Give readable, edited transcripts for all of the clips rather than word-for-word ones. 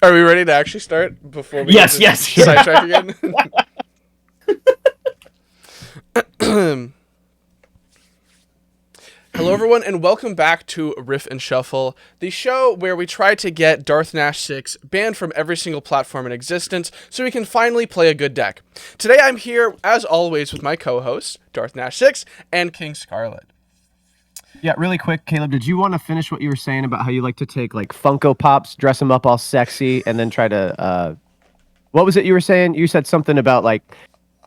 Are we ready to actually start before we Yes. sidetrack again? Hello, everyone, and welcome back to Riff and Shuffle, the show where we try to get Darth Nash 6 banned from every single platform in existence so we can finally play a good deck. Today I'm here, as always, with my co-hosts, Darth Nash 6 and King Scarlet. Yeah, really quick, Caleb, did you want to finish what you were saying about how you like to take, like, Funko Pops, dress them up all sexy, and then try to, what was it you were saying? You said something about, like,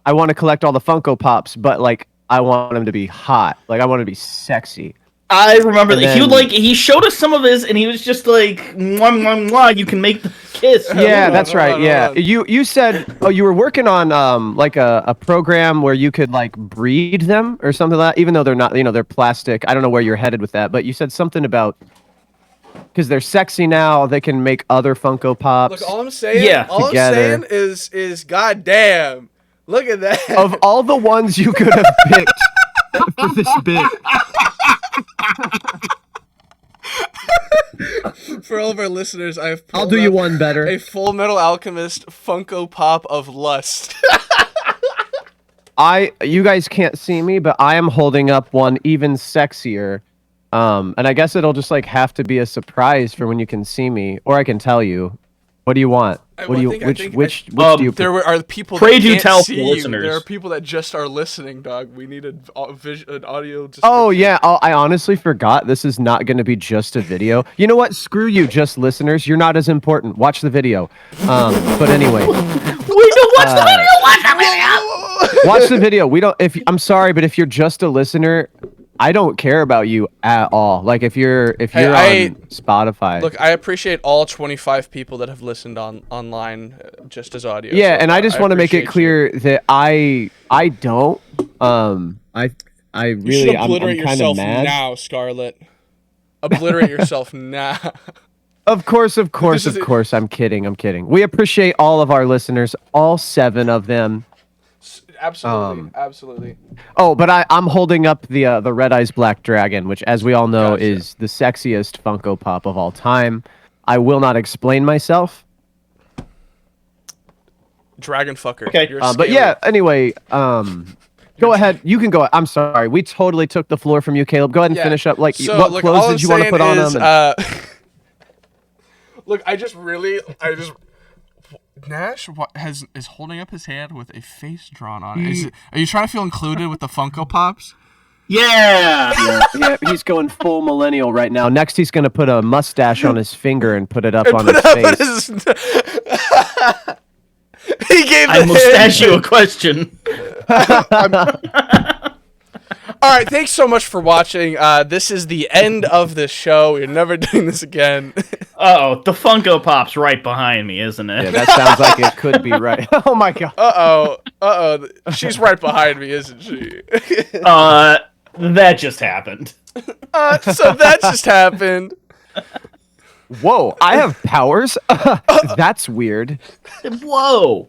I want to collect all the Funko Pops, but, like, I want them to be hot. Like, I want to be sexy. I remember And that then- he showed us some of his, and he was just like, mwah, mwah, mwah, you can make the kiss. Yeah, on, that's hold right. on, Yeah, hold on. you said you were working on like a program where you could like breed them or something like that. Even though they're not, they're plastic. I don't know where you're headed with that, but you said something about because they're sexy now, they can make other Funko Pops. Look, all I'm saying, Yeah, together. I'm saying is goddamn, look at that. Of all the ones you could have picked for this bit, For all of our listeners, I've I'll pulled do you up one better. a Full Metal Alchemist Funko Pop of Lust. You guys can't see me, but I am holding up one even sexier. And I guess it'll just like have to be a surprise for when you can see me, or I can tell you. What do you want? What do you? Which do you? There are people Pray that do can't tell see for you. listeners. There are people that just are listening, dog. We need an audio description. Oh yeah, I honestly forgot. This is not going to be just a video. You know what? Screw you, just listeners. You're not as important. Watch the video. But anyway, Wait, no, watch the video! Watch the video! watch the video. We don't. I'm sorry, but if you're just a listener, I don't care about you at all. Like if you're on Spotify. Look, I appreciate all 25 people that have listened online just as audio. Yeah, so and I just want to make it appreciate clear that I don't. I You should really I'm obliterate kind of yourself mad. now, Scarlet. Obliterate yourself now. Of course, is I'm kidding. We appreciate all of our listeners, all 7 of them. Absolutely. Oh, but I'm holding up the Red Eyes Black Dragon, which, as we all know, Gotcha. is the sexiest Funko Pop of all time. I will not explain myself. Dragon fucker. Okay. You're But scaly. yeah, anyway, go ahead. You can go. I'm sorry. We totally took the floor from you, Caleb. Go ahead and Yeah. finish up. Like, So, what look, clothes all did you I'm want to put on saying them? is, look, I just Nash is holding up his hand with a face drawn on it. Are you trying to feel included with the Funko Pops? Yeah! Yeah, he's going full millennial right now. Next, he's going to put a mustache on his finger and put it up on his face. He gave I the must hint. ask you a question. All right, thanks so much for watching. This is the end of this show. We're never doing this again. Uh-oh, the Funko Pop's right behind me, isn't it? Yeah, that sounds like it could be right. Oh my god. Uh-oh. She's right behind me, isn't she? That just happened. So that just happened. Whoa, I have powers? That's weird. Whoa!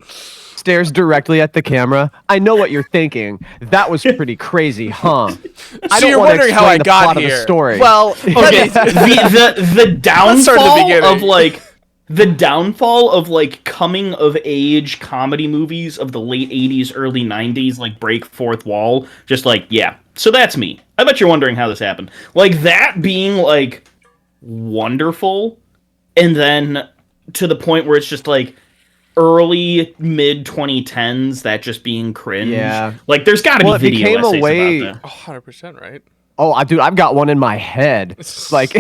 Stares directly at the camera. I know what you're thinking. That was pretty crazy, huh? I So you're wanna wondering how I explain the got plot here. Of the story. Well, Okay, the Let's start at the downfall beginning. of like the downfall of like coming of age comedy movies of the late 80s, early 90s, like break fourth wall, just like, yeah. So that's me. I bet you're wondering how this happened. Like that being like wonderful, and then to the point where it's just like early mid 2010s, that just being cringe. Yeah. Like there's got to Well, it be video became a essays way- about that. 100%, right? Oh, dude, I've got one in my head. Like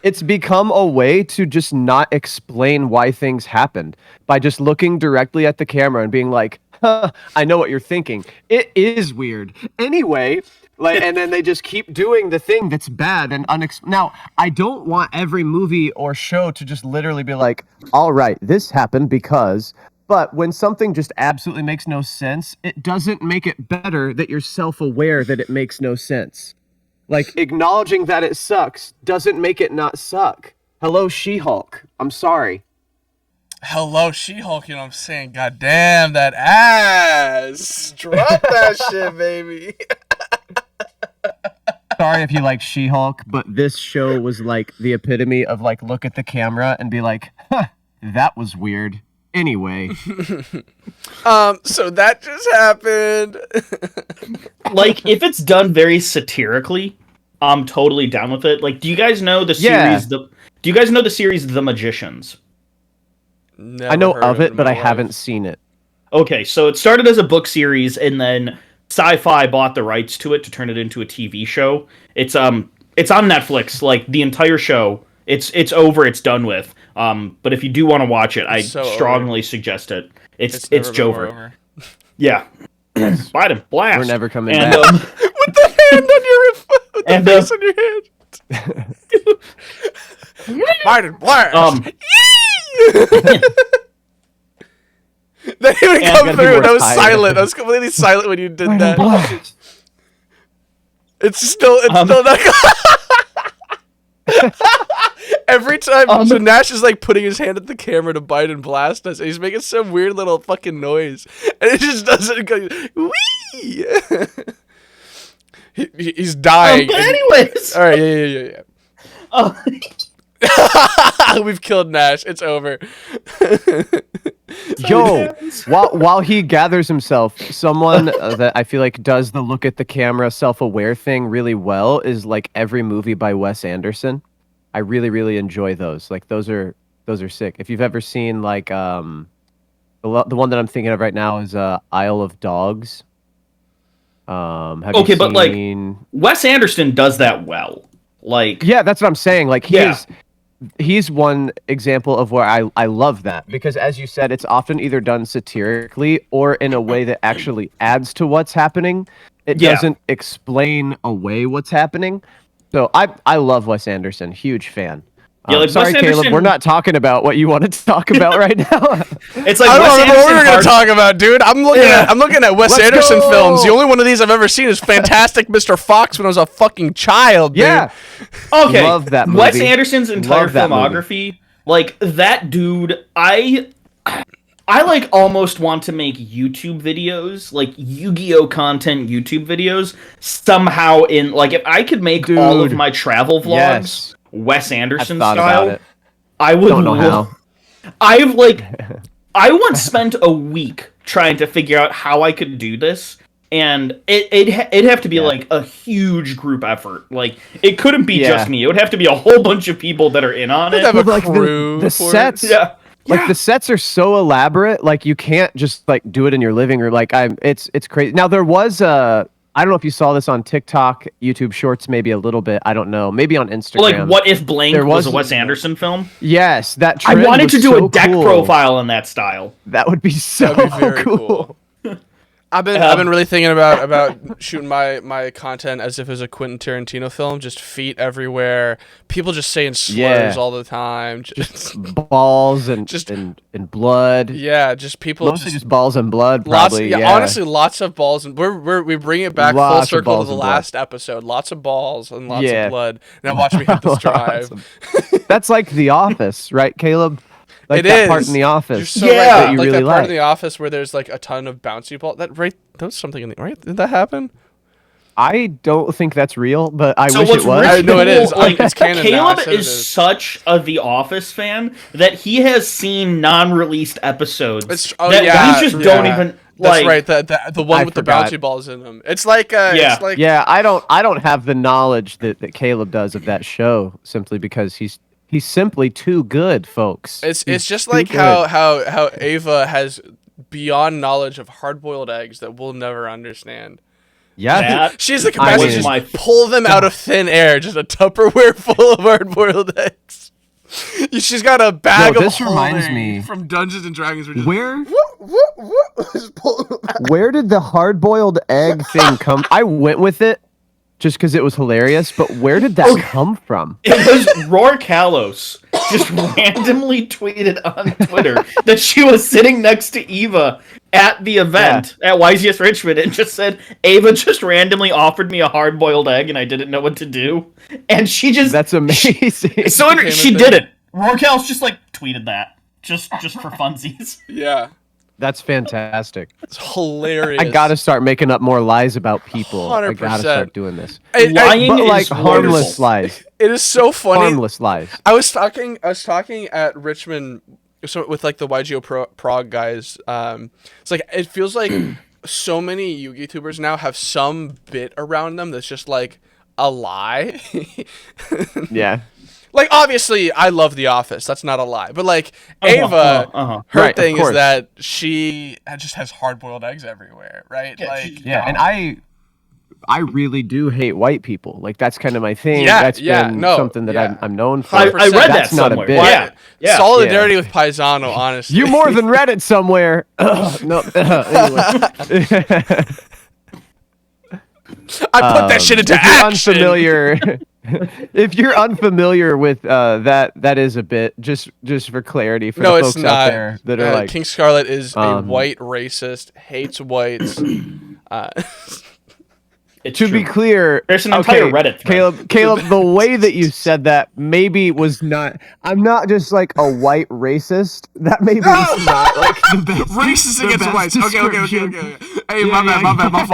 it's become a way to just not explain why things happened by just looking directly at the camera and being like, huh, I know what you're thinking. It is weird. Anyway, like, and then they just keep doing the thing that's bad and Now, I don't want every movie or show to just literally be like, all right, this happened because... But when something just absolutely makes no sense, it doesn't make it better that you're self-aware that it makes no sense. Like, acknowledging that it sucks doesn't make it not suck. Hello, She-Hulk. I'm sorry. Hello, She-Hulk, you know what I'm saying? God damn, that ass! Drop that shit, baby! sorry if you like She-Hulk, but this show was like the epitome of like look at the camera and be like, huh, that was weird. Anyway. So that just happened. Like, if it's done very satirically, I'm totally down with it. Like, do you guys know the series? Do you guys know the series The Magicians? Never I know heard of it, in but my I life. haven't seen it. Okay, so it started as a book series, and then Sci-Fi bought the rights to it to turn it into a TV show. It's on Netflix. Like, the entire show. It's over. It's done with. But if you do want to watch it, I strongly suggest it. It's Jover. Yeah. Biden blast. We're never coming and, back. With the hand on your with the face on your head. Biden blast. That didn't even come through. That was silent. I was completely silent when you did that. It's still not. Every time, so Nash is like putting his hand at the camera to Biden blast us, and he's making some weird little fucking noise, and it just doesn't go. Wee! He's dying. But anyways, all right, yeah. We've killed Nash. It's over. Yo, while he gathers himself, someone that I feel like does the look at the camera self-aware thing really well is like every movie by Wes Anderson. I really, really enjoy those. Like those are sick. If you've ever seen like the one that I'm thinking of right now is Isle of Dogs. Have you seen... but like Wes Anderson does that well. Like, yeah, that's what I'm saying. Like he's one example of where I love that, because as you said, it's often either done satirically or in a way that actually adds to what's happening. It doesn't explain away what's happening. So I love Wes Anderson, huge fan. Yeah, like sorry, Wes Caleb, Anderson... we're not talking about what you wanted to talk about right now. It's like I don't Wes remember what we were Anderson going to talk about, dude. I'm looking at Wes Anderson films. The only one of these I've ever seen is Fantastic Mr. Fox when I was a fucking child, dude. Yeah. Okay. Love that movie. Wes Anderson's entire Love that filmography, like that dude, I like almost want to make YouTube videos, like Yu-Gi-Oh content YouTube videos, somehow in, like, if I could make all of my travel vlogs Wes Anderson style, I would. Don't know how. I once spent a week trying to figure out how I could do this, and it'd have to be like a huge group effort. Like, it couldn't be just me. It would have to be a whole bunch of people that are in on it. Have a like crew the for sets. it. Like the sets are so elaborate, like you can't just like do it in your living room. Like it's crazy. Now there was I don't know if you saw this on TikTok, YouTube Shorts, maybe a little bit. I don't know. Maybe on Instagram. Like, what if Blank was a Wes Anderson film? Yes, that I trend wanted was to do so a deck cool. profile in that style. That would be so That'd be very cool. I've been really thinking about shooting my content as if it was a Quentin Tarantino film. Just feet everywhere, people just saying slurs all the time, just balls and blood. Yeah, just people. Mostly just balls and blood. Probably. Honestly, lots of balls, and we bring it back full circle to the last episode. Lots of balls and lots of blood. Now watch me hit this drive. That's like The Office, right, Caleb? Like that part in The Office. You're so right. That you like really that part like. in The Office where there's like a ton of bouncy ball. That was something in the right. Did that happen? I don't think that's real, but I So wish what's it was. really No, it is. Like, It's canon now. I Caleb said it is such a The Office fan that he has seen non-released episodes that we just don't even. That's like, right. The one with the bouncy balls in them. It's like It's like, I don't have the knowledge that Caleb does of that show, simply because he's simply too good, folks. It's just like how Ava has beyond knowledge of hard-boiled eggs that we'll never understand. Yeah, She has the capacity to just pull them out of thin air, just a Tupperware full of hard-boiled eggs. She's got a bag of this reminds me from Dungeons and Dragons. Where did the hard-boiled egg thing come? I went with it just because it was hilarious, but where did that come from? It was Roar Kalos just randomly tweeted on Twitter that she was sitting next to Eva at the event at YGS Richmond and just said, Ava just randomly offered me a hard-boiled egg and I didn't know what to do. And she just... That's amazing. She did it. Roar Kalos just like tweeted that. Just for funsies. Yeah. That's fantastic. It's hilarious. I gotta start making up more lies about people. I 100%. gotta start doing this. Lying But like is harmless wonderful. lies. It is so funny. Harmless lies. I was talking at Richmond with like the Yugioh Prague guys. It's like it feels like so many YouTubers now have some bit around them that's just like a lie. Yeah. Like, obviously, I love The Office. That's not a lie. But, like, Ava, her Right, of thing is course. that she just has hard-boiled eggs everywhere, right? Yeah, and I really do hate white people. Like, that's kind of my thing. Yeah, That's been something that I'm known for. I read that That's not a somewhere. bit. Yeah. Solidarity with Paisano, honestly. You more than read it somewhere. No. Anyway. I put that shit into if you're action. unfamiliar, if you're unfamiliar with that is a bit just for clarity for No, the it's folks not. out there that are like King Scarlet is a white racist, hates whites. It's to true. be clear, There's an entire Reddit thread. Caleb, the way that you said that maybe was not. I'm not just like a white racist. That maybe is not like the best. Racist against whites. Okay. Hey, my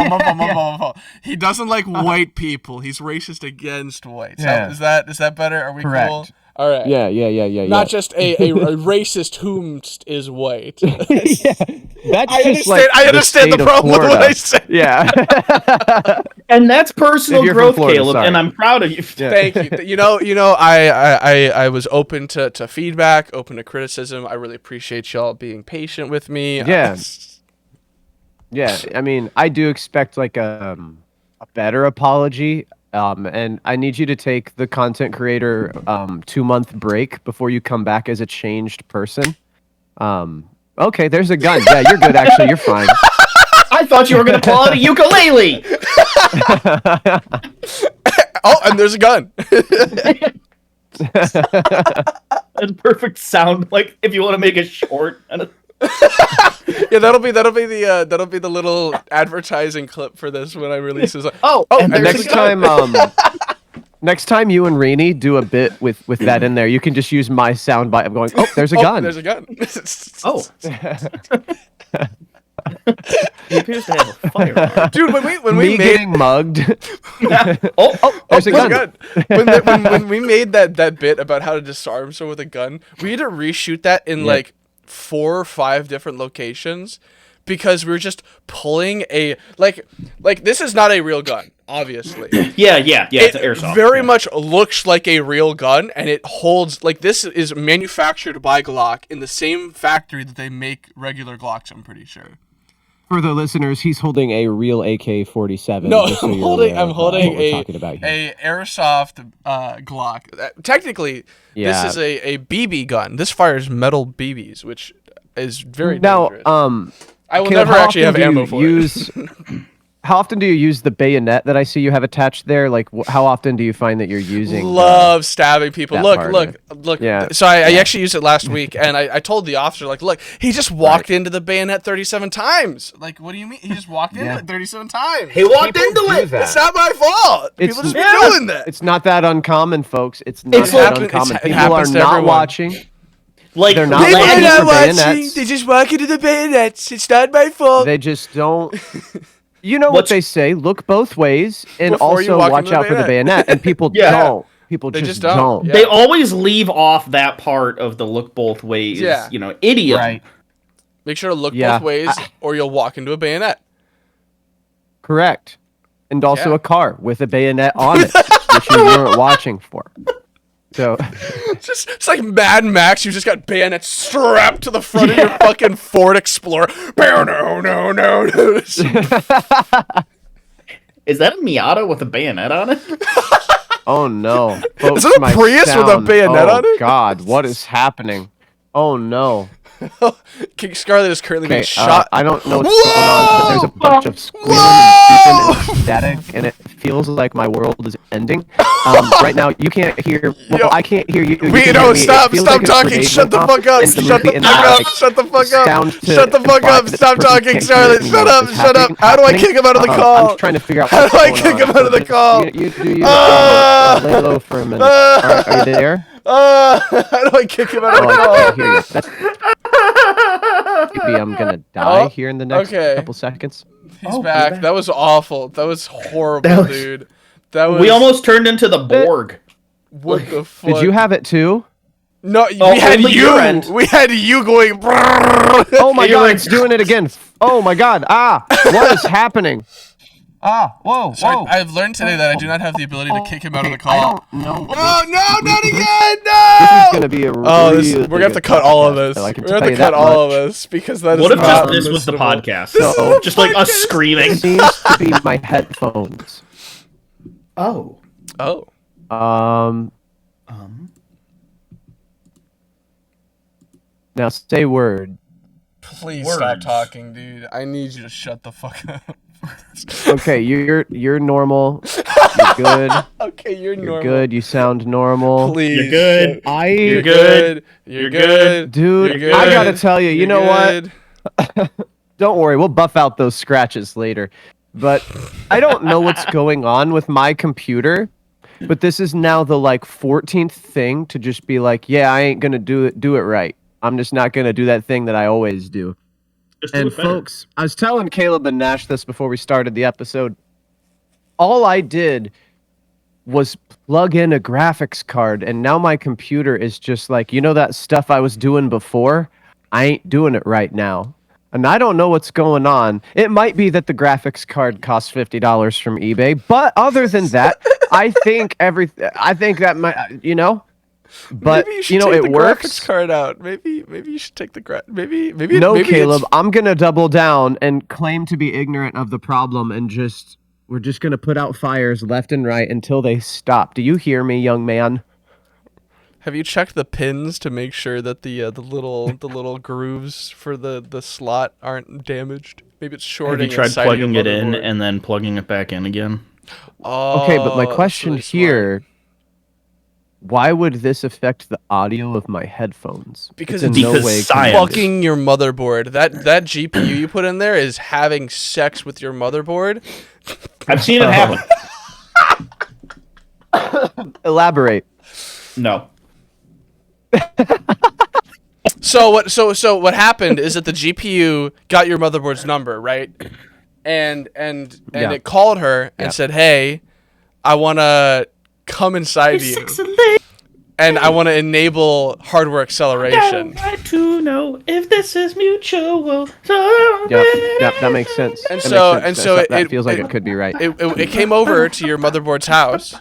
fault. He doesn't like white people. He's racist against whites. Yeah. Is that better? Are we Correct. cool? All right. Yeah. Not just a racist whomst is white. Yeah, that's I just understand. like I understand the state of problem with what Florida. I said. Yeah. And that's personal If you're from growth, Florida, Caleb, sorry. and I'm proud of you. Yeah. Thank you. I was open to feedback, open to criticism. I really appreciate y'all being patient with me. Yeah. Yeah, I mean, I do expect like a better apology. And I need you to take the content creator 2-month break before you come back as a changed person. Okay, there's a gun. Yeah, you're good. Actually, you're fine. I thought you were going to pull out a ukulele. Oh, and there's a gun. That's perfect sound. Like if you want to make a short. Yeah, that'll be the little advertising clip for this when I release this. And And there's next a gun. time, next time you and Rainey do a bit with that in there, you can just use my soundbite of going, "Oh, there's a gun." There's a gun. Oh. He appears to have a firearm. Dude, when Me we made getting mugged. There's a gun. When we made that bit about how to disarm someone with a gun, we had to reshoot that in like 4 or 5 different locations because we were just pulling a like this is not a real gun, obviously. Yeah. It's an airsoft. Very much looks like a real gun, and it holds like this is manufactured by Glock in the same factory that they make regular Glocks. I'm pretty sure. For the listeners, he's holding a real AK-47. No, just so I'm you're holding aware of what we're a talking about here. airsoft Glock. Technically, Yeah. this is a BB gun. This fires metal BBs, which is very Now, dangerous. I will Caleb, never how actually have often do ammo you for use, How often do you use the bayonet that I see you have attached there? Like, how often do you find that you're using? Love stabbing people. that Look. part of Yeah. So I actually used it last week, and I told the officer, like, look, he just walked into the bayonet 37 times. Like, what do you mean? He just walked into it 37 times. He walked into it. It's not my fault. People just been doing that. It's not that uncommon, folks. It's not It's that like- uncommon. it People are happens to not everyone. watching. Like They're not People are lagging not for watching. bayonets. They just walk into the bayonets. It's not my fault. They just don't. You know what they say? Look both ways, and Before you also walk watch into the out for the bayonet. bayonet. And people Yeah. don't. People They just just don't. don't. Yeah. They always leave off that part of the look both ways, Yeah. idiom. Right. Make sure to look Yeah. both ways, or you'll walk into a bayonet. Correct. And also Yeah. a car with a bayonet on it, which you weren't watching for. So It's like Mad Max. You just got bayonets strapped to the front of your fucking Ford Explorer. No. Is that a Miata with a bayonet on it? oh no. Folks, Is it a my Prius with a sound- bayonet oh, on it? God, what is happening? Oh no. King Scarlet is currently being Okay, shot. I don't know what's going on, but there's a bunch of squealing Whoa! and beeping and static, and it feels like my world is ending. Right now, you can't hear. Well, Yo. I can't hear you. You Wait, can no, hear me. It stop feels talking. like a grenade Shut the went fuck off up. in Shut movie, the and fuck I, up. like, Shut the fuck up. sound to Shut the fuck imply up. that Stop this person talking, can't Scarlet. hear Shut what up. is Shut up. happening. How do I kick him out of the call? I'm trying to figure out How what's do I going kick on. him out of the Just- call? You do you. Ah! Lay low for a minute. Are you there? How do I kick him out of Oh, the I call? can't hear you. maybe I'm gonna die here in the next okay. couple seconds. He's back. That was awful. That was horrible, That was- dude. That was. We almost turned into the Borg. What the fuck? Did you have it too? No, we had only your you. end. We had you going. Oh my You're god, like- it's doing it again. Oh my god. What is happening? Whoa. I've learned today that I do not have the ability to kick him out of the I call. don't know. Oh no, not again! No. This is gonna be a we're gonna have to cut all of this. I We're can gonna tell have to you cut that all of much. this because that is What if not just this was the listenable. podcast? No. Just like us podcast. screaming. It needs to be my headphones. Oh. Oh. Now say word. Please stop Words. talking, dude. I need you to shut the fuck up. Okay, you're normal. You're good. Okay, you're You're normal. good. You sound normal. Please. You're good. You're I good. You're You're good. good. dude, You're good. I gotta tell you, you You're know what? good. Don't worry, we'll buff out those scratches later. But I don't know what's going on with my computer. But this is now the 14th thing to just be like, yeah, I ain't gonna do it right. I'm just not gonna do that thing that I always do. Just do And it better. folks, I was telling Caleb and Nash this before we started the episode. All I did was plug in a graphics card, and now my computer is just like, that stuff I was doing before? I ain't doing it right now. And I don't know what's going on. It might be that the graphics card costs $50 from eBay, but other than that, I think that might, But maybe you should take it the works. graphics card out. Maybe you should take the maybe No, maybe Caleb, it's- I'm gonna double down and claim to be ignorant of the problem, and we're just gonna put out fires left and right until they stop. Do you hear me, young man? Have you checked the pins to make sure that the little grooves for the slot aren't damaged? Maybe it's shorting. Have you tried inside of your plugging it in motherboard. and then plugging it back in again? Oh, Okay, but my that's question really smart. here: why would this affect the audio of my headphones? Because It's it's in no because way science. fucking your motherboard. That GPU you put in there is having sex with your motherboard. I've seen it happen. Elaborate. No. So what happened is that the GPU got your motherboard's number, right? And Yeah. it called her and Yeah. said, "Hey, I want to come inside you, and I want to enable hardware acceleration." Right to know if this is mutual. Yep, that makes sense. And That so- makes sense. and so that it- feels like it- it could be right. It came over to your motherboard's house,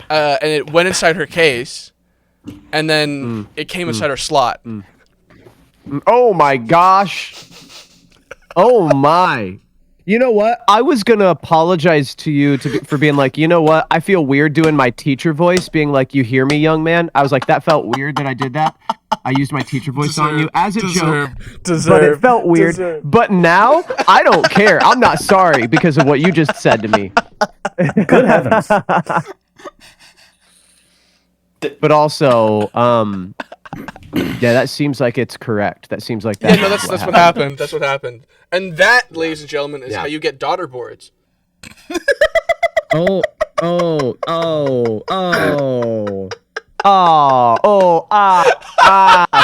and it went inside her case, and then it came inside her slot. Oh my gosh. Oh my. You know what? I was going to apologize to you for being like, you know what? I feel weird doing my teacher voice, being like, you hear me, young man? I was like, that felt weird that I did that. I used my teacher voice on you as a joke, but it felt weird. But now, I don't care. I'm not sorry because of what you just said to me. Good heavens. But also, yeah, that seems like it's correct. That seems like that. Yeah, no, that's what happened. That's what happened. And that, ladies and gentlemen, is how you get daughter boards. Oh,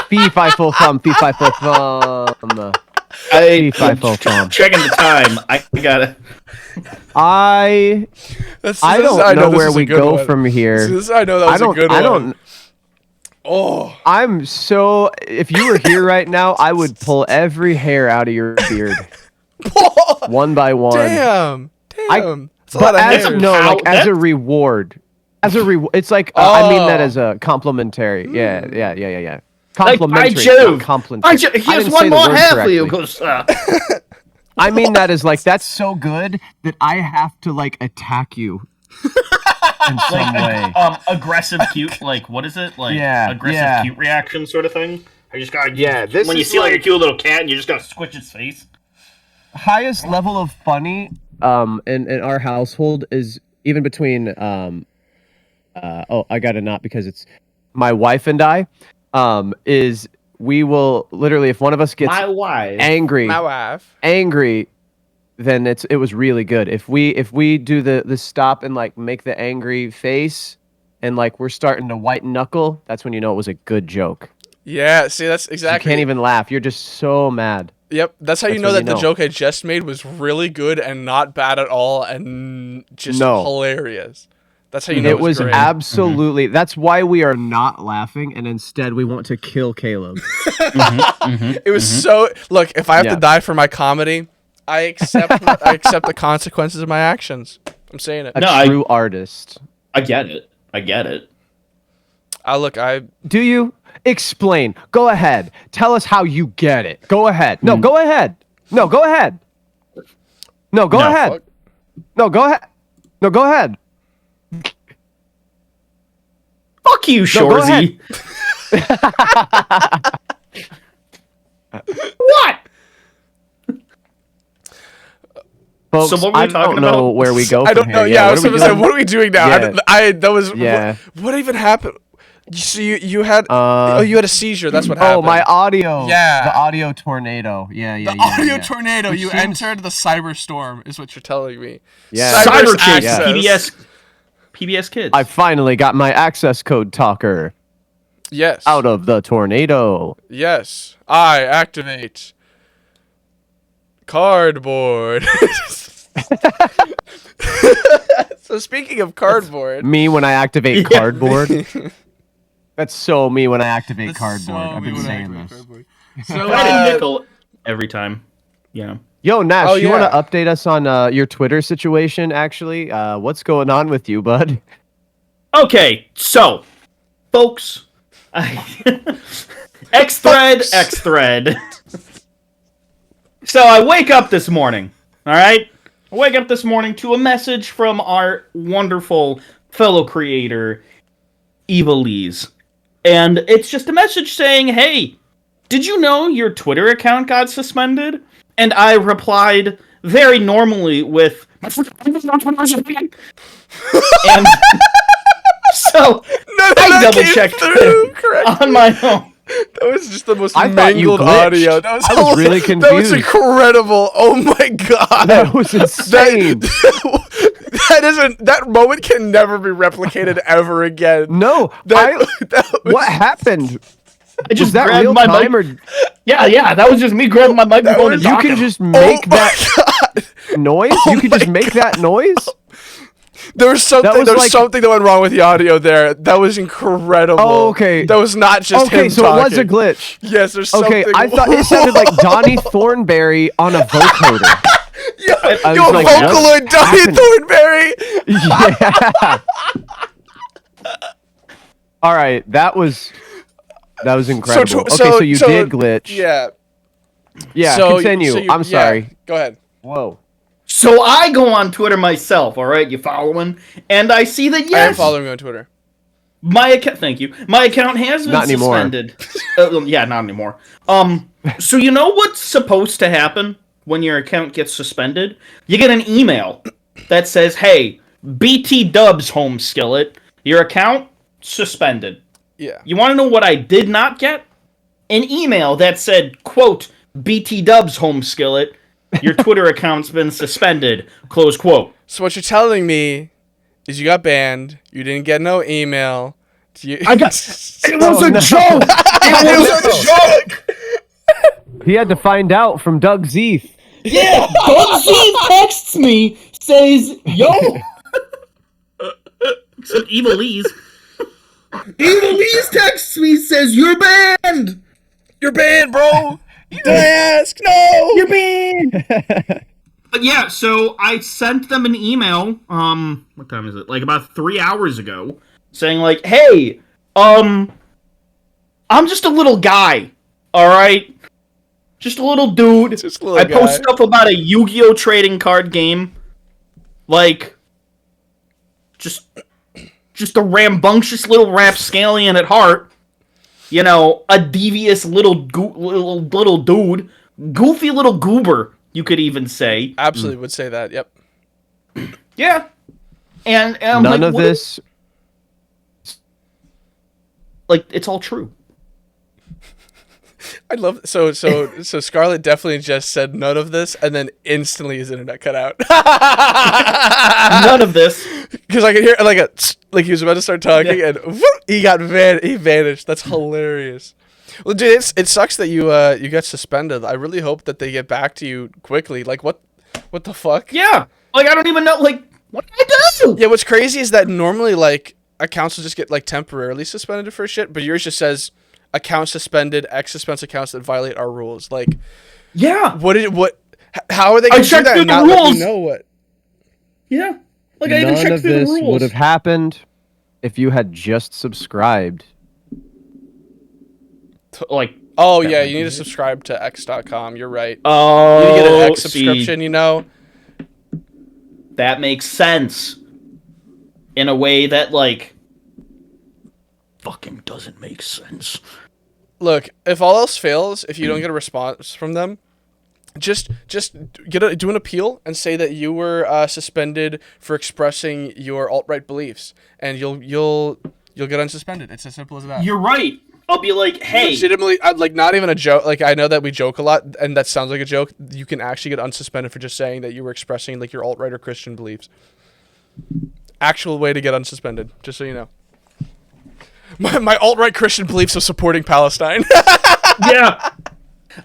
fee fi fo fum, fee fi fo fum. Fee fi fo fum. Checking the time. I gotta. I don't know where we go from here. I know that was a good one. I don't. Oh, I'm so. If you were here right now, I would pull every hair out of your beard, one by one. damn. That's a But lot of as hairs. as a reward, it's like I mean that as a complimentary. Yeah. Complimentary. Jove. not complimentary. I Here's didn't one say the more word hair for you. correctly. Goes, I mean that as like that's so good that I have to like attack you in some way. aggressive cute, like what is it? Like Yeah. cute reaction sort of thing. I just got this when you is see like a cute little cat and you just gotta squish its face. Highest level of funny in our household is even between I got a not because it's my wife and I is we will literally if one of us gets My wife. angry My wife. then it was really good. If we do the stop and like make the angry face and like we're starting to white knuckle, that's when you know it was a good joke. Yeah, see, that's You exactly. can't even laugh. You're just so mad. Yep, that's how you That's know when that you the know. joke I just made was really good and not bad at all and just No. hilarious. That's how you know It was great. absolutely. That's why we are not laughing, and instead we want to kill Caleb. It was so. Look, if I have Yeah. to die for my comedy, I accept. I accept the consequences of my actions. I'm saying it. A true artist. I get it. Look, Do you? Explain. Go ahead. Tell us how you get it. Go ahead. No, go ahead. No, go ahead. No, go No, ahead. fuck. No, go ahead. No, go ahead. Fuck you, No, go Shorzy. What? Folks, So what were we I talking don't know about? where we go. I don't from know. here. Yeah, I what was are we going to say, doing? what are we doing now? Yeah. That was. Yeah. What even happened? So you had. You had a seizure. That's what happened. Oh, my audio. Yeah. The audio tornado. Yeah. The audio tornado. You entered the cyberstorm, is what you're telling me. Yeah. Cyber Cyber's Kids, access. PBS Kids. I finally got my access code talker Yes. out of the tornado. Yes. I activate cardboard. So speaking of cardboard, Me when I activate cardboard. That's so me when I activate cardboard. So I've been me when I saying activate this. cardboard. So Fred and Nickel every time. Yeah. Yo, Nash, Oh, you yeah. want to update us on your Twitter situation, actually? What's going on with you, bud? Okay, so, folks, X-Thread. So I wake up this morning, all right? I wake up this morning to a message from our wonderful fellow creator, Evilise. And it's just a message saying, hey, did you know your Twitter account got suspended? And I replied very normally with, and so I double-checked correct. on my own. That was just the most I thought you mangled glitched. audio. I was really That was confused. incredible. Oh my god. That was insane. That moment can never be replicated ever again. No, That was, what happened? I just Was that grabbed real my time mic. or Yeah, that was just me grabbing my microphone and you talking. can just Oh make my that god. noise? Oh You could my just make that noise? There was something. was There was like- something that went wrong with the audio there. That was incredible. Oh, okay. That was not just Okay, him so talking. it was a glitch. Yes, there's Okay, something. I thought it sounded like Donnie Thornberry on a vocoder. Yo, I yo, was like, what Vocaloid Donnie happened? Thornberry. Yeah. All right, that was incredible. So you did glitch. Yeah. Yeah, So- continue. so you- I'm yeah, sorry. Go ahead. Whoa. So I go on Twitter myself, all right? You following? And I see that I am yes, following you on Twitter. my account. Thank you. My account has been Not anymore. suspended. Yeah, not anymore. So you know what's supposed to happen when your account gets suspended? You get an email that says, "Hey, BT Dubs home skillet, your account suspended." Yeah. You want to know what I did not get? An email that said, quote, BT Dubs home skillet, your Twitter account's been suspended, close quote. So what you're telling me is you got banned. You didn't get no email. I got... It was a joke! It was a joke! He had to find out from Doug Zeef. Yeah, Doug Z texts me, says, yo! Some Evilise. Evilise texts me, says, you're banned! You're banned, bro. You didn't ask. No. You're banned! But yeah, so I sent them an email, what time is it? Like about 3 hours ago, saying like, hey, I'm just a little guy, alright? Just a little dude. Just a little I guy. post stuff about a Yu-Gi-Oh! Trading card game. Like, just a rambunctious little rapscallion at heart. You know, a devious little dude. Goofy little goober, you could even say. Absolutely would say that. Yep. Yeah. And I'm None like, of what- this. like, it's all true. I love so Scarlett definitely just said none of this and then instantly his internet cut out. None of this. Because I could hear like like he was about to start talking and whoop, he vanished. That's hilarious. Well, dude, it sucks that you got suspended. I really hope that they get back to you quickly. Like what the fuck? Yeah, like I don't even know. Like what did I do? Yeah, what's crazy is that normally like accounts will just get like temporarily suspended for shit, but yours just says account suspended, X suspense accounts that violate our rules. Like, yeah, how are they going to do that and not let you know what? Yeah, like I even None checked of through the this rules. would have happened if you had just subscribed. Like, oh yeah, you need to subscribe to X.com. You're right. oh, You need to get an X subscription. see, You know. that makes sense in a way that like fucking doesn't make sense. Look, if all else fails, if you don't get a response from them, just do an appeal and say that you were suspended for expressing your alt-right beliefs, and you'll get unsuspended. It's as simple as that. You're right. I'll be like, hey, Legitimately, like not even a joke. Like I know that we joke a lot, and that sounds like a joke. You can actually get unsuspended for just saying that you were expressing like your alt-right or Christian beliefs. Actual way to get unsuspended, just so you know. My alt-right Christian beliefs of supporting Palestine. yeah,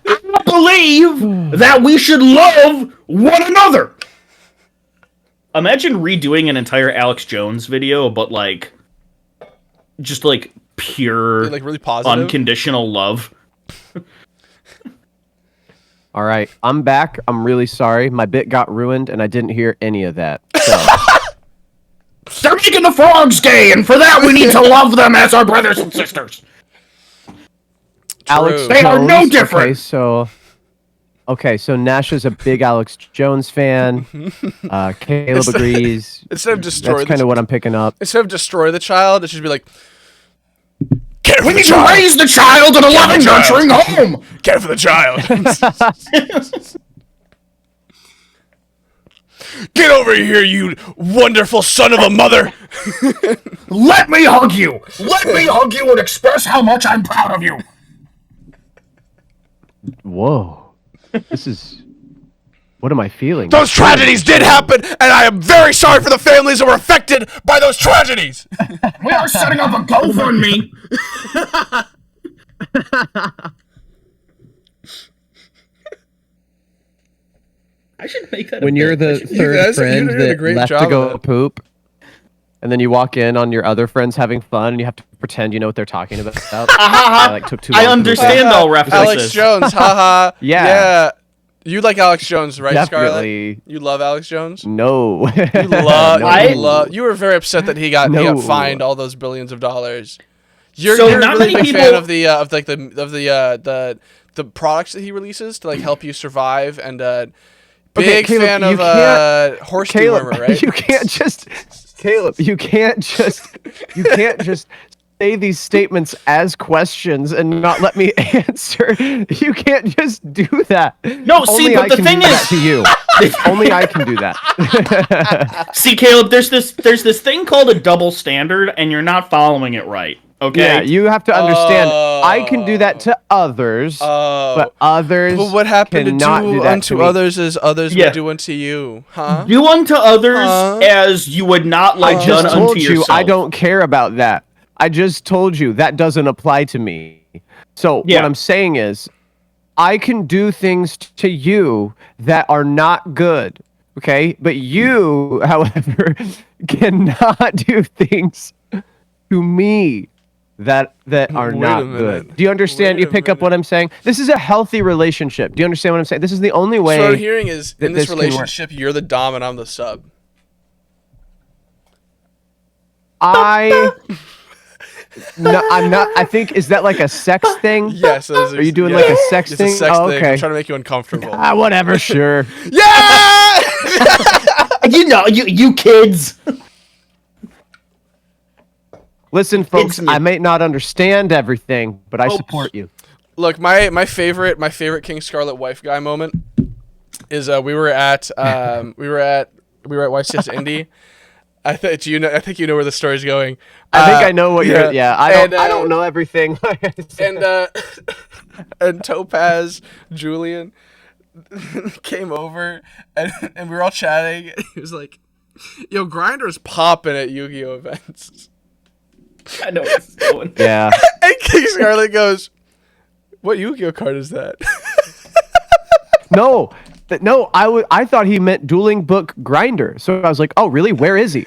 I believe that we should love one another. Imagine redoing an entire Alex Jones video, but like, just like pure, like really positive, unconditional love. All right, I'm back. I'm really sorry. My bit got ruined, and I didn't hear any of that. So. They're making the frogs gay, and for that we need to love them as our brothers and sisters. Alex They are Jones, no different. Okay, so Nash is a big Alex Jones fan. Caleb agrees. Instead of destroy, that's kind of what I'm picking up. Instead of destroy the child, it should be like, we need to raise the child in a loving, nurturing home. Care for the child. Get over here, you wonderful son of a mother! Let me hug you! Let me hug you and express how much I'm proud of you! Whoa. This is... What am I feeling? Those tragedies did happen, and I am very sorry for the families that were affected by those tragedies! We are setting up a GoFundMe! I should make that when you're the third friend that left to go poop, and then you walk in on your other friends having fun, and you have to pretend you know what they're talking about. Like, took too long I understand all references. Alex Jones, haha. Yeah. You like Alex Jones, right, Definitely. Scarlett? You love Alex Jones? No. You were very upset that he got fined all those billions of dollars. You're So a not really many big fan of the products that he produced to like help you survive, and big Caleb, fan of horse dewormer, right? You can't just Caleb, you can't just say these statements as questions and not let me answer. You can't just do that. No, see, but the thing is, to you, only I can do that. See, Caleb, there's this thing called a double standard, and you're not following it right. Okay. Yeah, you have to understand. I can do that to others, but others. But what happened to do that unto others as others would do unto you, huh? Do unto others as you would not like done unto yourself. I just told you I don't care about that. I just told you that doesn't apply to me. So what I'm saying is, I can do things to you that are not good, okay? But you, however, cannot do things to me that are not good. Do you understand? You pick up what I'm saying? This is a healthy relationship. Do you understand what I'm saying? This is the only way. So what I'm hearing is, in this relationship, you're the dom and I'm the sub. No, I'm not. I think, is that like a sex thing? Yes. Are you doing like a sex thing? It's a sex thing. Okay. I'm trying to make you uncomfortable. Whatever, sure. Yeah! you kids. Listen, folks, I may not understand everything, but I support you. Look, my favorite King Scarlet wife guy moment is we were at YCS Indy. I think you know where the story's going. I think I know what you're. Yeah, I don't know everything. and Topaz, Julian came over and we were all chatting. He was like, Yo, Grinder's popping at Yu-Gi-Oh events. I know where this is going. Yeah. And King Scarlet goes, "What Yu-Gi-Oh card is that?" No. No, I thought he meant dueling book Grinder. So I was like, oh, really? Where is he?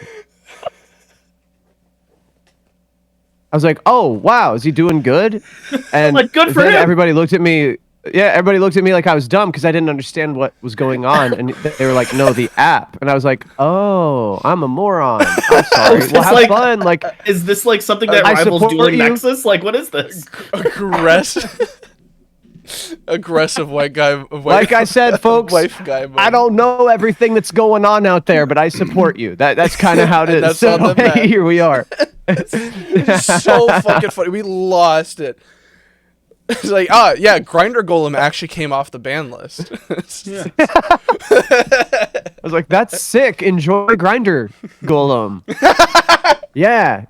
I was like, oh, wow, is he doing good? And Like, good for then him. everybody looked at me. Yeah, everybody looked at me like I was dumb because I didn't understand what was going on. And they were like, no, the app. And I was like, oh, I'm a moron. I'm sorry. It's Well, have like- fun. Like, Is this like something that I rivals support Dueling you. Nexus? Like, what is this? Aggressive white guy. like I said, folks, wife guy. I don't know everything that's going on out there, but I support you. That's kind of how it is. That's So, all that matters. here we are. It's so fucking funny. We lost it. It's like, yeah, Grinder Golem actually came off the ban list. I was like, that's sick. Enjoy Grinder Golem. Yeah.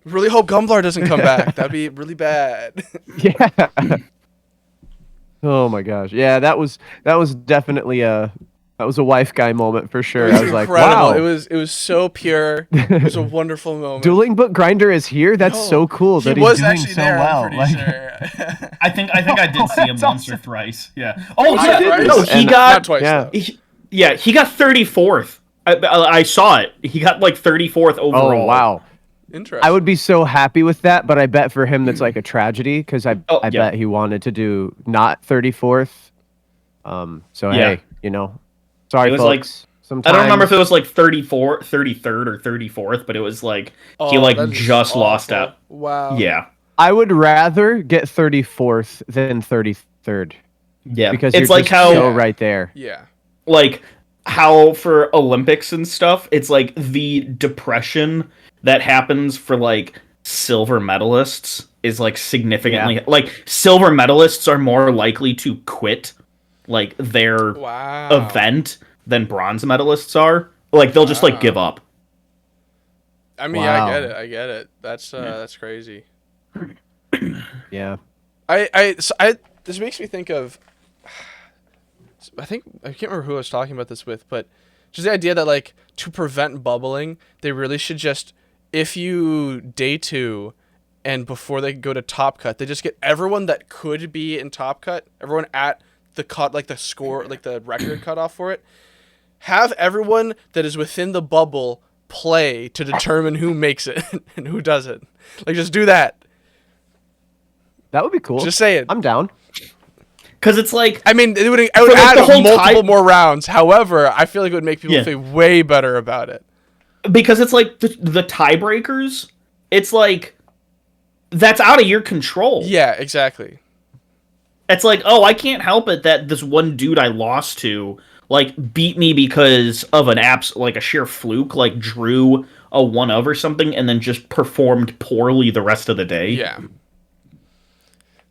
Really hope Gumblar doesn't come back. That'd be really bad. Yeah. Oh my gosh. Yeah, that was definitely a wife guy moment for sure. It was I was like, incredible. wow. It was so pure. It was a wonderful moment. Dueling Book Grinder is here. That's so cool He that was he's doing actually so there, well. I'm pretty Like, sure. I think I did see him That's once or awesome. thrice. Yeah. Oh, Not yeah. twice. No, he And- got. Not twice, yeah. though. He got 34th. I saw it. He got like 34th overall. Oh wow. Interesting. I would be so happy with that, but I bet for him that's like a tragedy because I yeah. bet he wanted to do not 34th. So Yeah. hey, sorry It was folks. I don't remember if it Sometimes- was like 33rd or 34th, but it was like he Oh, like that is just lost awful. out. Wow. Yeah. I would rather get 34th than 33rd Yeah. because it's you're like just how so right there. Yeah. like how for Olympics and stuff, it's like the depression that happens for like silver medalists is like significantly like silver medalists are more likely to quit like their Wow. event than bronze medalists are. Like they'll just like give up. I mean, Wow. yeah, I get it. That's crazy. Yeah. This makes me think of. I can't remember who I was talking about this with, but just the idea that like to prevent bubbling, they really should just, if you day 2 and before they go to Top Cut, they just get everyone that could be in Top Cut, everyone at the cut, like the score, like the record cutoff for it, have everyone that is within the bubble play to determine who makes it and who doesn't. Like just do that. That would be cool. Just saying. I'm down. Because it's like I mean, I would like, add the whole multiple tie- more rounds. However, I feel like it would make people Yeah. feel way better about it. because it's like the tiebreakers, it's like that's out of your control. Yeah, exactly. It's like, oh, I can't help it that this one dude I lost to like beat me because of an like a sheer fluke, like drew a 1 of or something and then just performed poorly the rest of the day. Yeah.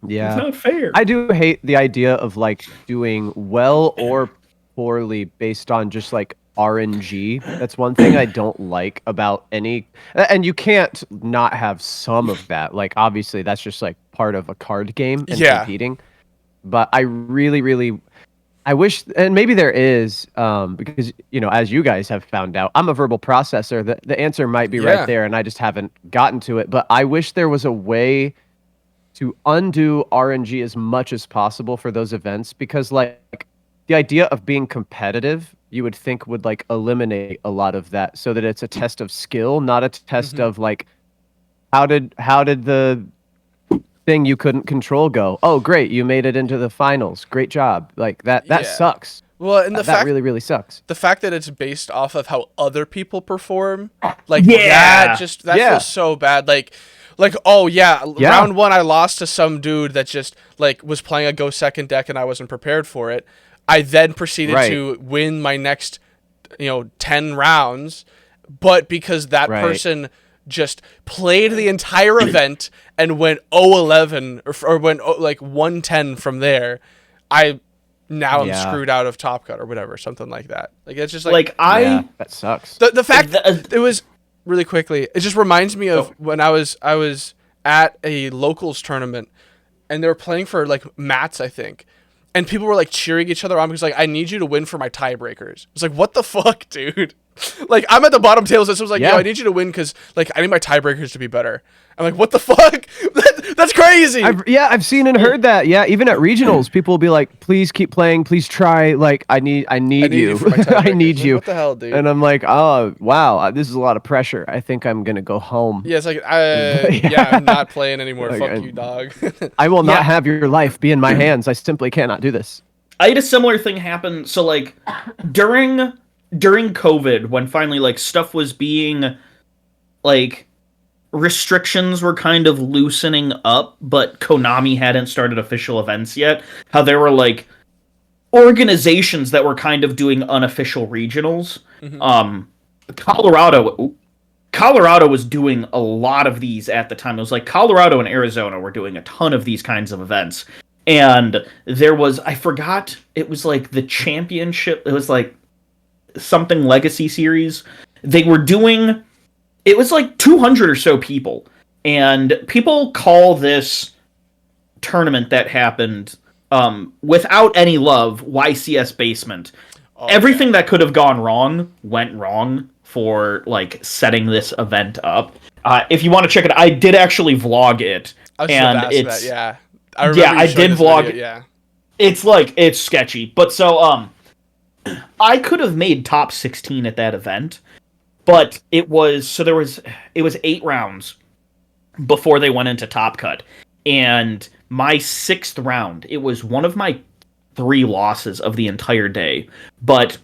Yeah. It's not fair. I do hate the idea of like doing well or poorly based on just like RNG. That's one thing I don't like about any, and you can't not have some of that. Like obviously that's just like part of a card game and Yeah. competing. But I really, I wish, and maybe there is, because as you guys have found out, I'm a verbal processor. The answer might be Yeah. right there, and I just haven't gotten to it. But I wish there was a way to undo RNG as much as possible for those events, because like the idea of being competitive, you would think would like eliminate a lot of that, so that it's a test of skill, not a test of like how did the thing you couldn't control go. Oh, great, you made it into the finals. Great job. Like that Yeah. sucks. Well, and the That fact really sucks. the fact that it's based off of how other people perform, like Yeah. that Yeah. feels so bad. Like oh yeah, Yeah. round 1 I lost to some dude that just like was playing a go second deck and I wasn't prepared for it. I then proceeded Right. to win my next 10 rounds, but because that Right. person just played the entire event and went 0-11 or went like 1-10 from there, I'm Yeah. screwed out of Top Cut or whatever, something like that. Like it's just like Yeah, that sucks. the fact The- it was really quickly. It just reminds me of when I was at a locals tournament and they were playing for like mats, I think, and people were like cheering each other on because like I need you to win for my tiebreakers. It's like what the fuck, dude. Like, I'm at the bottom table, so someone's like, Yeah. yo, I need you to win because, like, I need my tiebreakers to be better. I'm like, what the fuck? That's crazy. I've seen and heard that. Yeah, even at regionals, people will be like, "Please keep playing. Please try. Like, I need you. for my I need tiebreakers." Like, you." what the hell, dude? And I'm like, "Oh, wow, this is a lot of pressure. I think I'm gonna go home. Yeah, it's like, yeah, I'm not playing anymore. Like, Fuck you, dog. I will Yeah. not have your life be in my hands. I simply cannot do this." I had a similar thing happen. So like during COVID, when finally like stuff was being like restrictions were kind of loosening up, but Konami hadn't started official events yet. How there were like organizations that were kind of doing unofficial regionals. Colorado was doing a lot of these at the time. It was like Colorado and Arizona were doing a ton of these kinds of events. And there was, I forgot, it was like the championship, it was like something Legacy Series. They were doing, it was like 200 or so people. And people call this tournament that happened without any love, YCS Basement. Everything that could have gone wrong went wrong for like setting this event up. If you want to check it, I did actually vlog it. I was just And about to ask it's that, yeah. I remember you I showing did this vlog. video, yeah. It's sketchy. But so I could have made top 16 at that event, but it was 8 rounds before they went into Top Cut. And my 6th round, it was one of my 3 losses of the entire day. But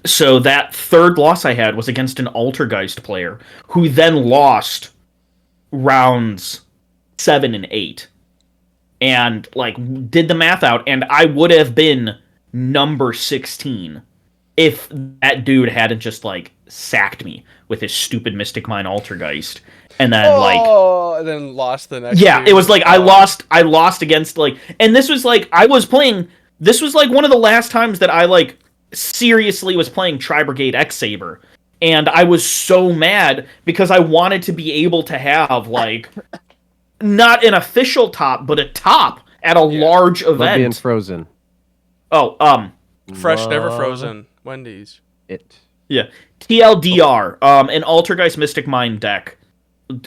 so that 3rd loss I had was against an Altergeist player who then lost rounds 7 and 8. And like did the math out, and I would have been number 16 if that dude hadn't just like sacked me with his stupid Mystic Mine Altergeist, and then and then lost the next. yeah, game. it was like I lost against like, and this was like I was playing. This was like one of the last times that I like seriously was playing Tri-Brigade X-Saber, and I was so mad because I wanted to be able to have like. Not an official top, but a top at a large event. Love being frozen. Oh, fresh, never frozen. Wendy's. Yeah. TLDR. An Altergeist Mystic Mine deck,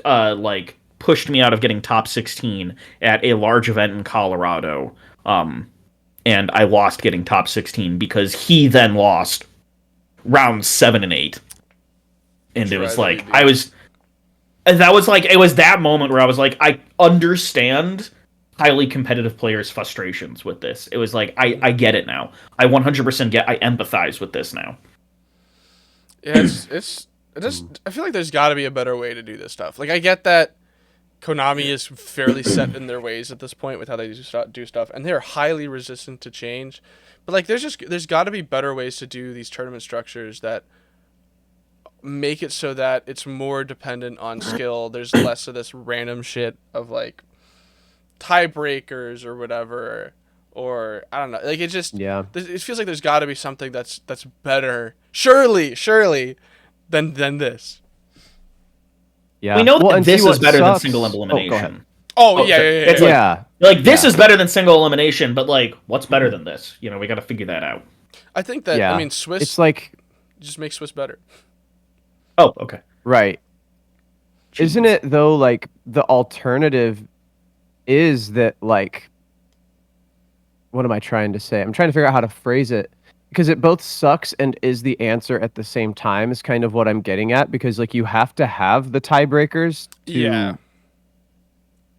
like pushed me out of getting top 16 at a large event in Colorado. And I lost getting top 16 because he then lost rounds 7 and 8. And it was like it was that moment where I was like, I understand highly competitive players' frustrations with this. It was like, I get it now. I 100% I empathize with this now. Yeah, I feel like there's got to be a better way to do this stuff. Like, I get that Konami is fairly set in their ways at this point with how they do stuff, and they're highly resistant to change. But like, there's got to be better ways to do these tournament structures that make it so that it's more dependent on skill. There's less of this random shit of like tiebreakers or whatever, or I don't know. Like it feels like there's got to be something that's better. Surely than this. Yeah, we know that and this see is what better than sucks. single Oh, go ahead. elimination. Yeah. It's like this is better than single elimination, but like what's better than this? You know, we got to figure that out. I think that I mean Swiss. It's like just make Swiss better. Oh, okay. Right. Isn't it though? Like the alternative is that like. What am I trying to say? I'm trying to figure out how to phrase it because it both sucks and is the answer at the same time is kind of what I'm getting at because like you have to have the tiebreakers.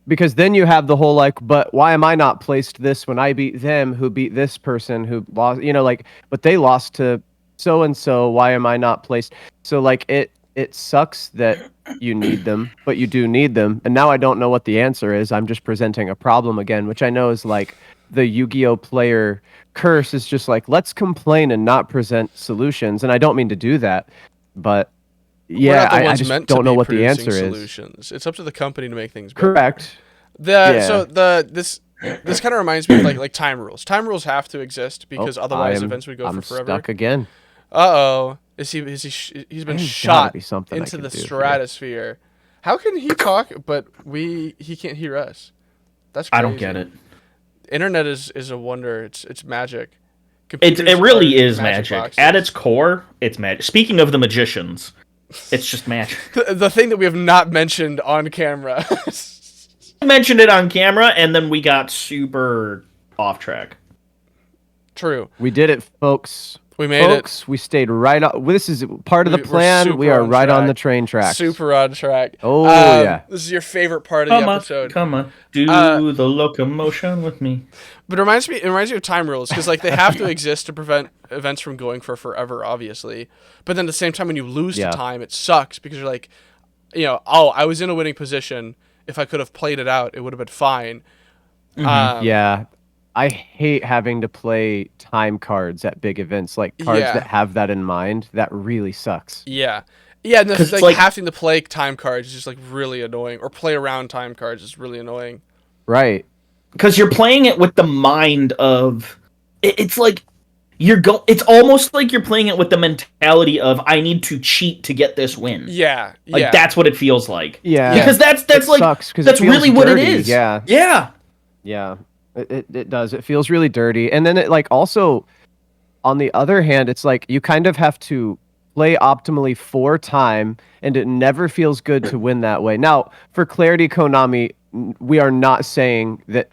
Because then you have the whole like, but why am I not placed this when I beat them who beat this person who lost? You know, like, but they lost to so and so. Why am I not placed? So like it sucks that you need them, but you do need them. And now I don't know what the answer is. I'm just presenting a problem again, which I know is like the Yu-Gi-Oh player curse is just like, let's complain and not present solutions. And I don't mean to do that, but yeah, I just don't know what the answer is. It's up to the company to make things better. Correct. So this kind of reminds me of like time rules. Time rules have to exist because otherwise events would go for forever. I'm stuck again. Uh-oh. He's been shot into the stratosphere. How can he talk but he can't hear us? That's crazy. I don't get it. Internet is a wonder. It's magic. It really are is magic. boxes. At its core, it's magic. Speaking of the magicians, it's just magic. The thing that we have not mentioned on camera. I mentioned it on camera, and then we got super off track. True. We did it, folks. We made it. We stayed right on. This is part of the We're plan. super We are on right on track. the train tracks. Super on track. Oh, yeah. This is your favorite part of the episode. Come on, do the locomotion with me. But it reminds me of time rules, because like they have to exist to prevent events from going for forever, obviously. But then at the same time, when you lose to time, it sucks, because you're like, oh, I was in a winning position. If I could have played it out, it would have been fine. Yeah. I hate having to play time cards at big events, like cards that have that in mind. That really sucks. Yeah. Yeah, and Because like having to play time cards is just like really annoying, or play around time cards is really annoying. Right. Because you're playing it with the mind of, it's like it's almost like you're playing it with the mentality of, I need to cheat to get this win. Yeah, like that's what it feels like. Yeah, because that's like sucks, that's really what it is. Yeah. It does. It feels really dirty, and then it like also, on the other hand, it's like you kind of have to play optimally for time, and it never feels good to win that way. Now, for clarity, Konami, we are not saying that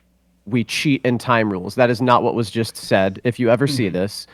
we cheat in time rules. That is not what was just said. If you ever see this,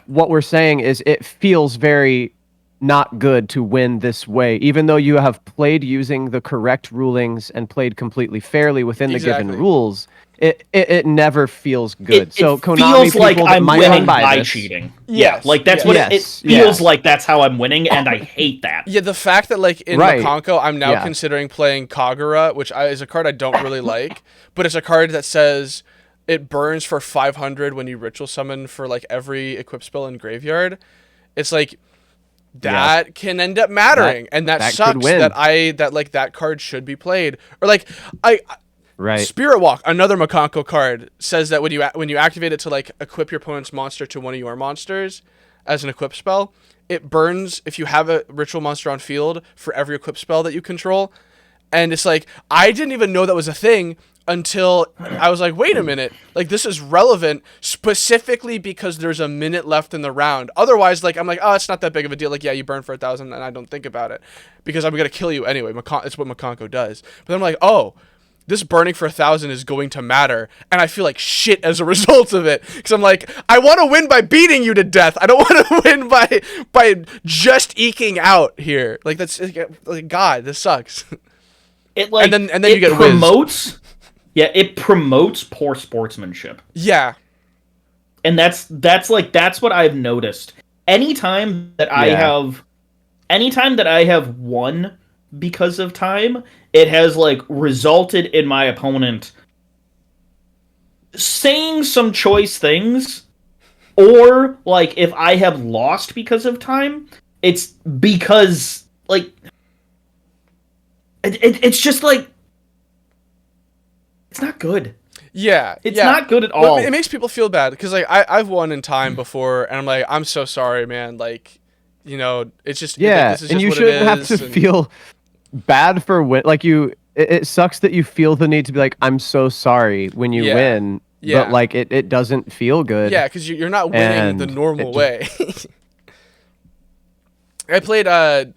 what we're saying is it feels very not good to win this way, even though you have played using the correct rulings and played completely fairly within the given rules. It never feels good. So Konami feels like I'm winning by this, cheating. Yes, like that's what it feels like. That's how I'm winning, and I hate that. Yeah, the fact that like in Makonko, I'm now considering playing Kagura, which is a card I don't really like, but it's a card that says it burns for 500 when you ritual summon for like every equip spell in graveyard. It's like that can end up mattering, and that sucks. That card should be played, or like Spirit Walk, another Makonko card, says that when you activate it to like equip your opponent's monster to one of your monsters as an equip spell, it burns if you have a ritual monster on field for every equip spell that you control. And it's like, I didn't even know that was a thing until I was like, wait a minute, like this is relevant specifically because there's a minute left in the round. Otherwise, like I'm like, oh, it's not that big of a deal. Like, yeah, you burn for 1,000 and I don't think about it because I'm gonna kill you anyway. It's what Makonko does. But then I'm like, oh, this burning for 1,000 is going to matter, and I feel like shit as a result of it. Because I'm like, I want to win by beating you to death. I don't want to win by just eking out here. Like that's like God, this sucks. It like and then you get promotes. whizzed. Yeah, it promotes poor sportsmanship. Yeah, and that's what I've noticed. Anytime that I have won because of time, it has like resulted in my opponent saying some choice things, or like if I have lost because of time, it's because like it's just like it's not good. Yeah, it's not good at all. But it makes people feel bad because like I've won in time before, and I'm like, I'm so sorry, man. Like, it's just this is and just you what shouldn't it have is, to feel bad for win. Like it sucks that you feel the need to be like, I'm so sorry when you win. Yeah. But like it doesn't feel good. Yeah, because you're not winning the normal way. I played at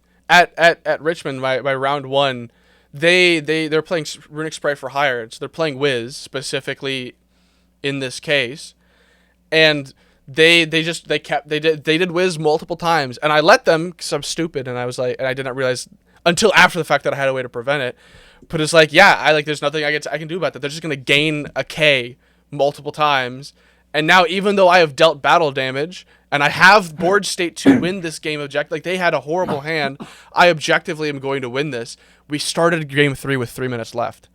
Richmond by round one. They're playing Runic Sprite for Hire, so they're playing Wiz specifically in this case, and they did Wiz multiple times, and I let them because I'm stupid, and I was like, and I did not realize until after the fact that I had a way to prevent it. But it's like, there's nothing I can do about that. They're just gonna gain a K multiple times, and now even though I have dealt battle damage and I have board state to win this game like they had a horrible hand, I objectively am going to win this. We started game 3 with 3 minutes left.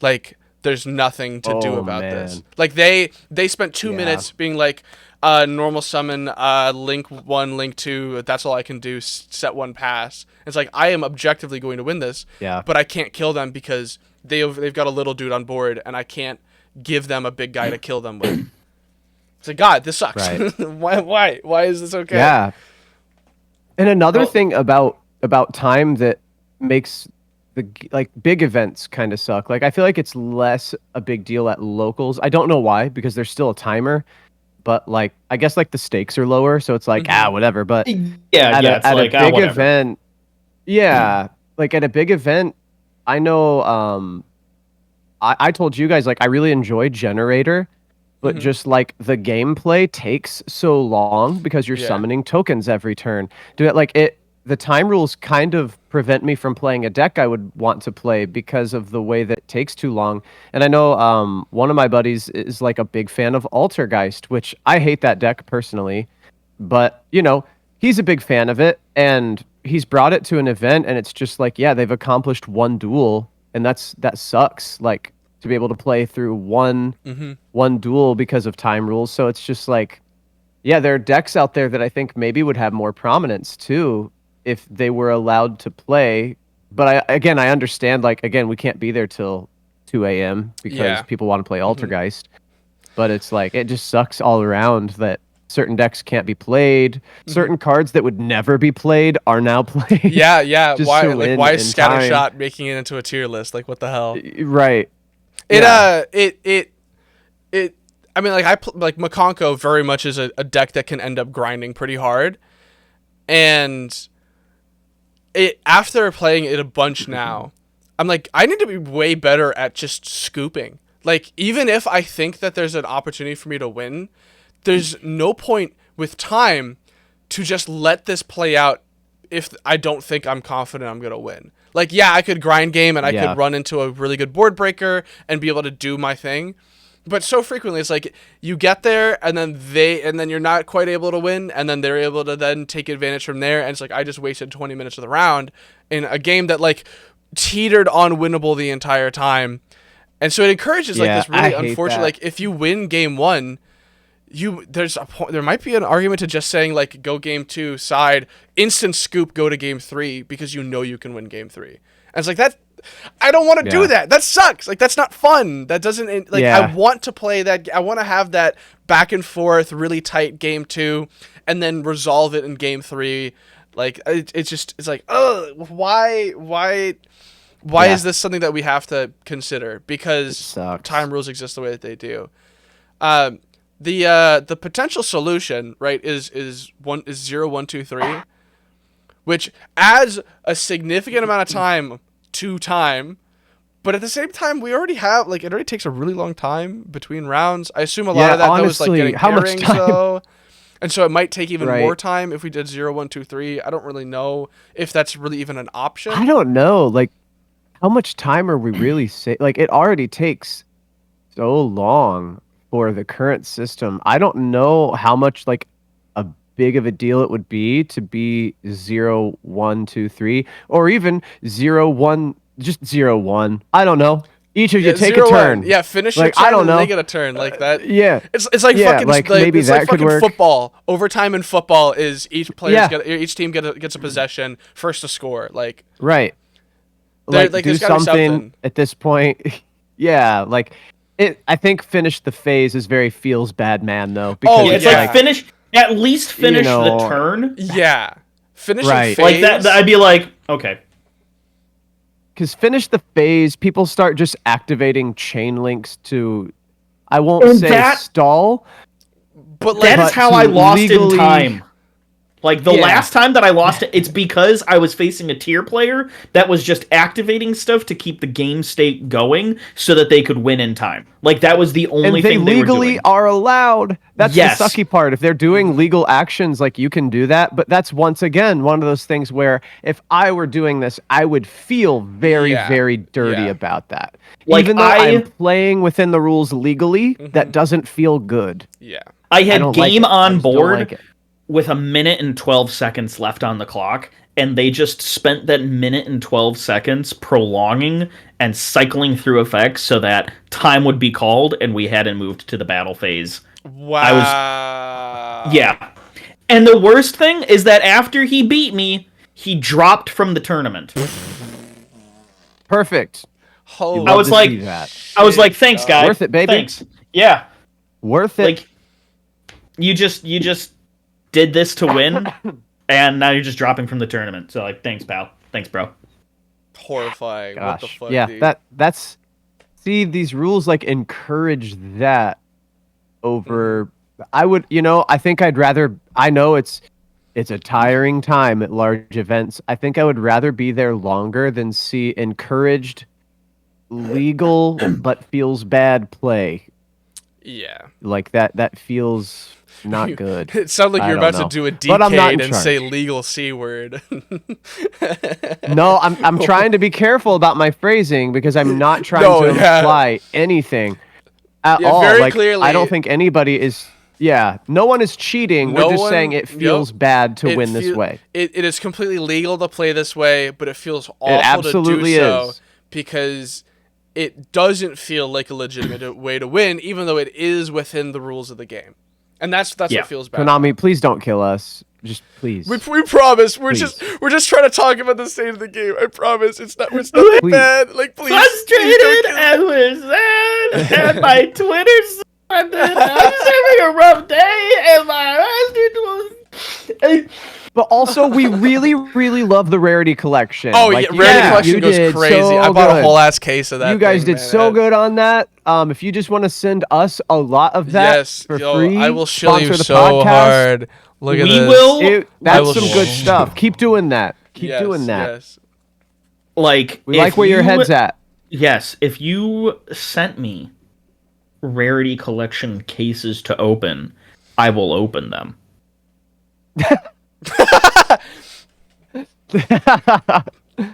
Like there's nothing to do about this. Like they spent 2 minutes being like, normal summon, link 1, link 2. That's all I can do. Set 1 pass. It's like I am objectively going to win this. Yeah. But I can't kill them because they've got a little dude on board, and I can't give them a big guy to kill them with. It's like, God, this sucks. Right. Why is this okay? Yeah. And another thing about time that makes the like big events kind of suck. Like I feel like it's less a big deal at locals. I don't know why, because there's still a timer. but like I guess like the stakes are lower, so it's like whatever. But Yeah, at it's like, a big whatever. event, like at a big event, I know. I told you guys like I really enjoy Generator, but just like the gameplay takes so long because you're Yeah. summoning tokens every turn. Do it like it. The time rules kind of prevent me from playing a deck I would want to play because of the way that it takes too long. And I know one of my buddies is like a big fan of Altergeist, which I hate that deck personally, but you know he's a big fan of it, and he's brought it to an event, and it's just like they've accomplished one duel, and that sucks. Like to be able to play through one duel because of time rules. So it's just like, there are decks out there that I think maybe would have more prominence too if they were allowed to play. But I understand, like, again, we can't be there till 2 a.m. because people want to play Altergeist. But it's like, it just sucks all around that certain decks can't be played. Certain cards that would never be played are now played. Yeah. just Why? to Like, win why in is time. Scattershot making it into a tier list? Like, what the hell? Right. It I mean, like like Makonko very much is a deck that can end up grinding pretty hard, and after playing it a bunch now, I'm like, I need to be way better at just scooping. Like, even if I think that there's an opportunity for me to win, there's no point with time to just let this play out if I don't think I'm confident I'm gonna win. Like, I could grind game and I could run into a really good board breaker and be able to do my thing. But so frequently it's like you get there and then you're not quite able to win, and then they're able to then take advantage from there, and it's like I just wasted 20 minutes of the round in a game that like teetered on winnable the entire time. And so it encourages like this really unfortunate, like if you win game 1, there might be an argument to just saying like go game 2 side, instant scoop, go to game 3 because you know you can win game 3. And it's like that. I don't want to do that. That sucks. Like, that's not fun. That doesn't, like, I want to play that. I want to have that back and forth, really tight game 2, and then resolve it in game 3. Like, it's like, why is this something that we have to consider? Because time rules exist the way that they do. The potential solution, right, is 0, 1, 2, 3, which adds a significant amount of time to time, but at the same time we already have, like, it already takes a really long time between rounds. I assume a lot of that honestly, though, is like getting how pairings, much time? Though, and so it might take even more time if we did 0, 1, 2, 3. I don't really know if that's really even an option. I don't know, like, how much time are we really like, it already takes so long for the current system. I don't know how much like a big of a deal it would be to be 0, 1, 2, 3, or even 0, 1, just 0, 1. I don't know. Each of you take a turn. 1. Yeah, finish like, your turn I don't and know. they get a turn like that. It's like yeah, fucking like maybe it's that like could fucking work. Football. Overtime in football is each team gets a possession, first to score. Like like do something at this point. Like it. I think finish the phase is very feels bad man though. Because it's like finish. At least finish the turn. Yeah, finish phase. Like that. I'd be like, okay. Because finish the phase, people start just activating chain links to, I won't say stall, but that is how I lost in time. Like, the last time that I lost it, it's because I was facing a tier player that was just activating stuff to keep the game state going so that they could win in time. Like, that was the only thing they were doing. Legally are allowed. That's the sucky part. If they're doing legal actions, like, you can do that. But that's, once again, one of those things where if I were doing this, I would feel very, very dirty about that. Like, even though I'm playing within the rules legally, that doesn't feel good. Yeah. I had game on board with 1 minute and 12 seconds left on the clock, and they just spent that 1 minute and 12 seconds prolonging and cycling through effects so that time would be called and we hadn't moved to the battle phase. Wow. And the worst thing is that after he beat me, he dropped from the tournament. Perfect. I was like, thanks, guy. Worth it, baby. Thanks. Yeah. Worth it. Like, you just did this to win, and now you're just dropping from the tournament. So, like, thanks, pal. Thanks, bro. Horrifying. Gosh. What the fuck, yeah, dude? that's... See, these rules, like, encourage that over I would, I think I'd rather. I know it's a tiring time at large events. I think I would rather be there longer than see encouraged, legal but feels bad play. Yeah. Like that feels not good. It sounded like I you're don't about know. to do a But I'm not in decade and charge. say legal C word. No, I'm trying to be careful about my phrasing because I'm not trying No, to yeah. imply anything at Yeah, all. very Like clearly- I don't think anybody is. Yeah, no one is cheating. No We're just one- saying it feels bad to It win this feel- way. It is completely legal to play this way, but it feels awful absolutely to do so is. because it doesn't feel like a legitimate way to win, even though it is within the rules of the game. And that's Yeah. what feels bad. Konami, please don't kill us. Just please. We promise. We're Please. just trying to talk about the state of the game. I promise. It's not that Please. bad. Like please. Frustrated and was sad, and my Twitter's I'm just having a rough day, and my husband was. But also, we really, really love the Rarity Collection. Oh Like, yeah, Rarity you Collection goes did crazy. so I bought a good. whole ass case of that. You guys thing, did man. so good on that. If you just want to send us a lot of that Yes, for yo, free, I will shill you sponsor the so podcast, hard. Look at We this. will- That's I will some good sh- stuff. Keep doing that. Keep Yes, doing that. Yes. Like, We like where your head's at. Yes, if you sent me Rarity Collection cases to open, I will open them.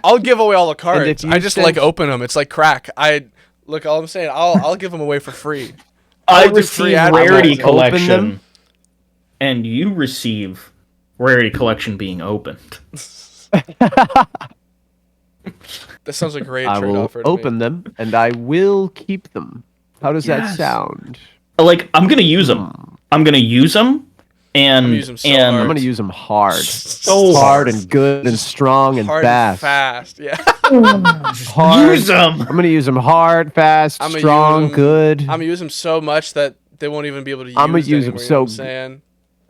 I'll give away all the if cards. you I just send- like open them. It's like crack. Look. All I'm saying, I'll give them away for free. I will do receive free Rarity advertising. Open Collection, them? and you receive Rarity Collection being opened. That sounds like a great I will trade-off for open them, and I will keep them. How does that Yes. sound? Like, I'm gonna use them. I'm gonna use them, and I'm gonna use 'em so and hard. I'm gonna use them hard. so Hard and good and strong and Hard fast. and fast. Yeah. Hard. use them. I'm gonna use them hard, fast, I'm gonna strong, use 'em- good. I'm gonna use them so much that they won't even be able to use. I'm gonna use 'em anymore, you know so- what I'm saying?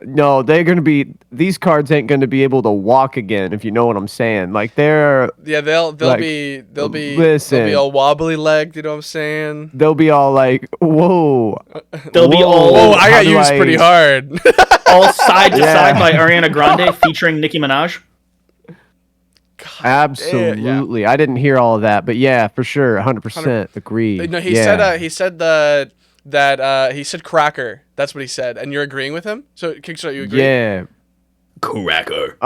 No, they're gonna be. These cards ain't gonna be able to walk again. If you know what I'm saying. Like they're, Yeah, they'll Like, be listen. all wobbly legged. You know what I'm saying? they'll be all like, whoa. They'll be Whoa. all Whoa, I how got do used I- pretty hard. all side to Yeah. side by Ariana Grande featuring Nicki Minaj. Absolutely. I didn't hear all of that, but yeah, for sure, 100% agree. No, he yeah. said he said cracker. That's what he said, and you're agreeing with him. So Kickstarter, you agree? Yeah. Cracker.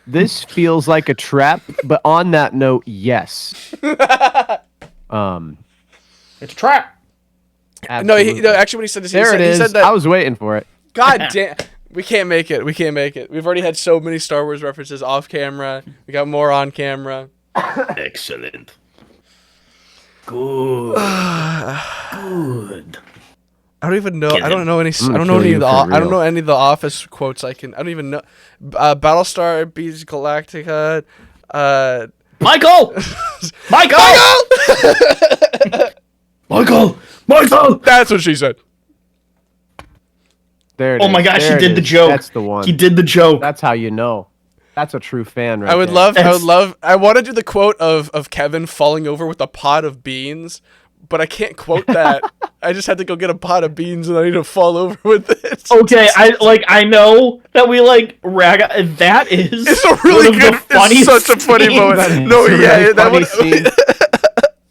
This feels like a trap, but on that note, yes. It's a trap. No, absolutely. actually, what he said is there it he is. said that. I was waiting for it. God damn. We can't make it. We can't make it. We've already had so many Star Wars references off camera. We got more on camera. Excellent. Good. Good. I don't even know. Get I don't him. know any. I'm I don't gonna know kill any you of the. for I don't real. know any of the Office quotes. I don't even know. Battlestar beats Galactica. Michael! Michael! Michael! That's what she said. There it Oh is. my gosh, There he it did the is. joke. That's the one. He did the joke. That's how you know. That's a true fan, right I would there. love. That's- I want to do the quote of Kevin falling over with a pot of beans, but I can't quote that. I just had to go get a pot of beans and I need to fall over with it. Okay, I know that we rag. That is. It's a really one of good. the funniest It's such a funny scenes. moment. That is No, a really yeah, that funny would. scene.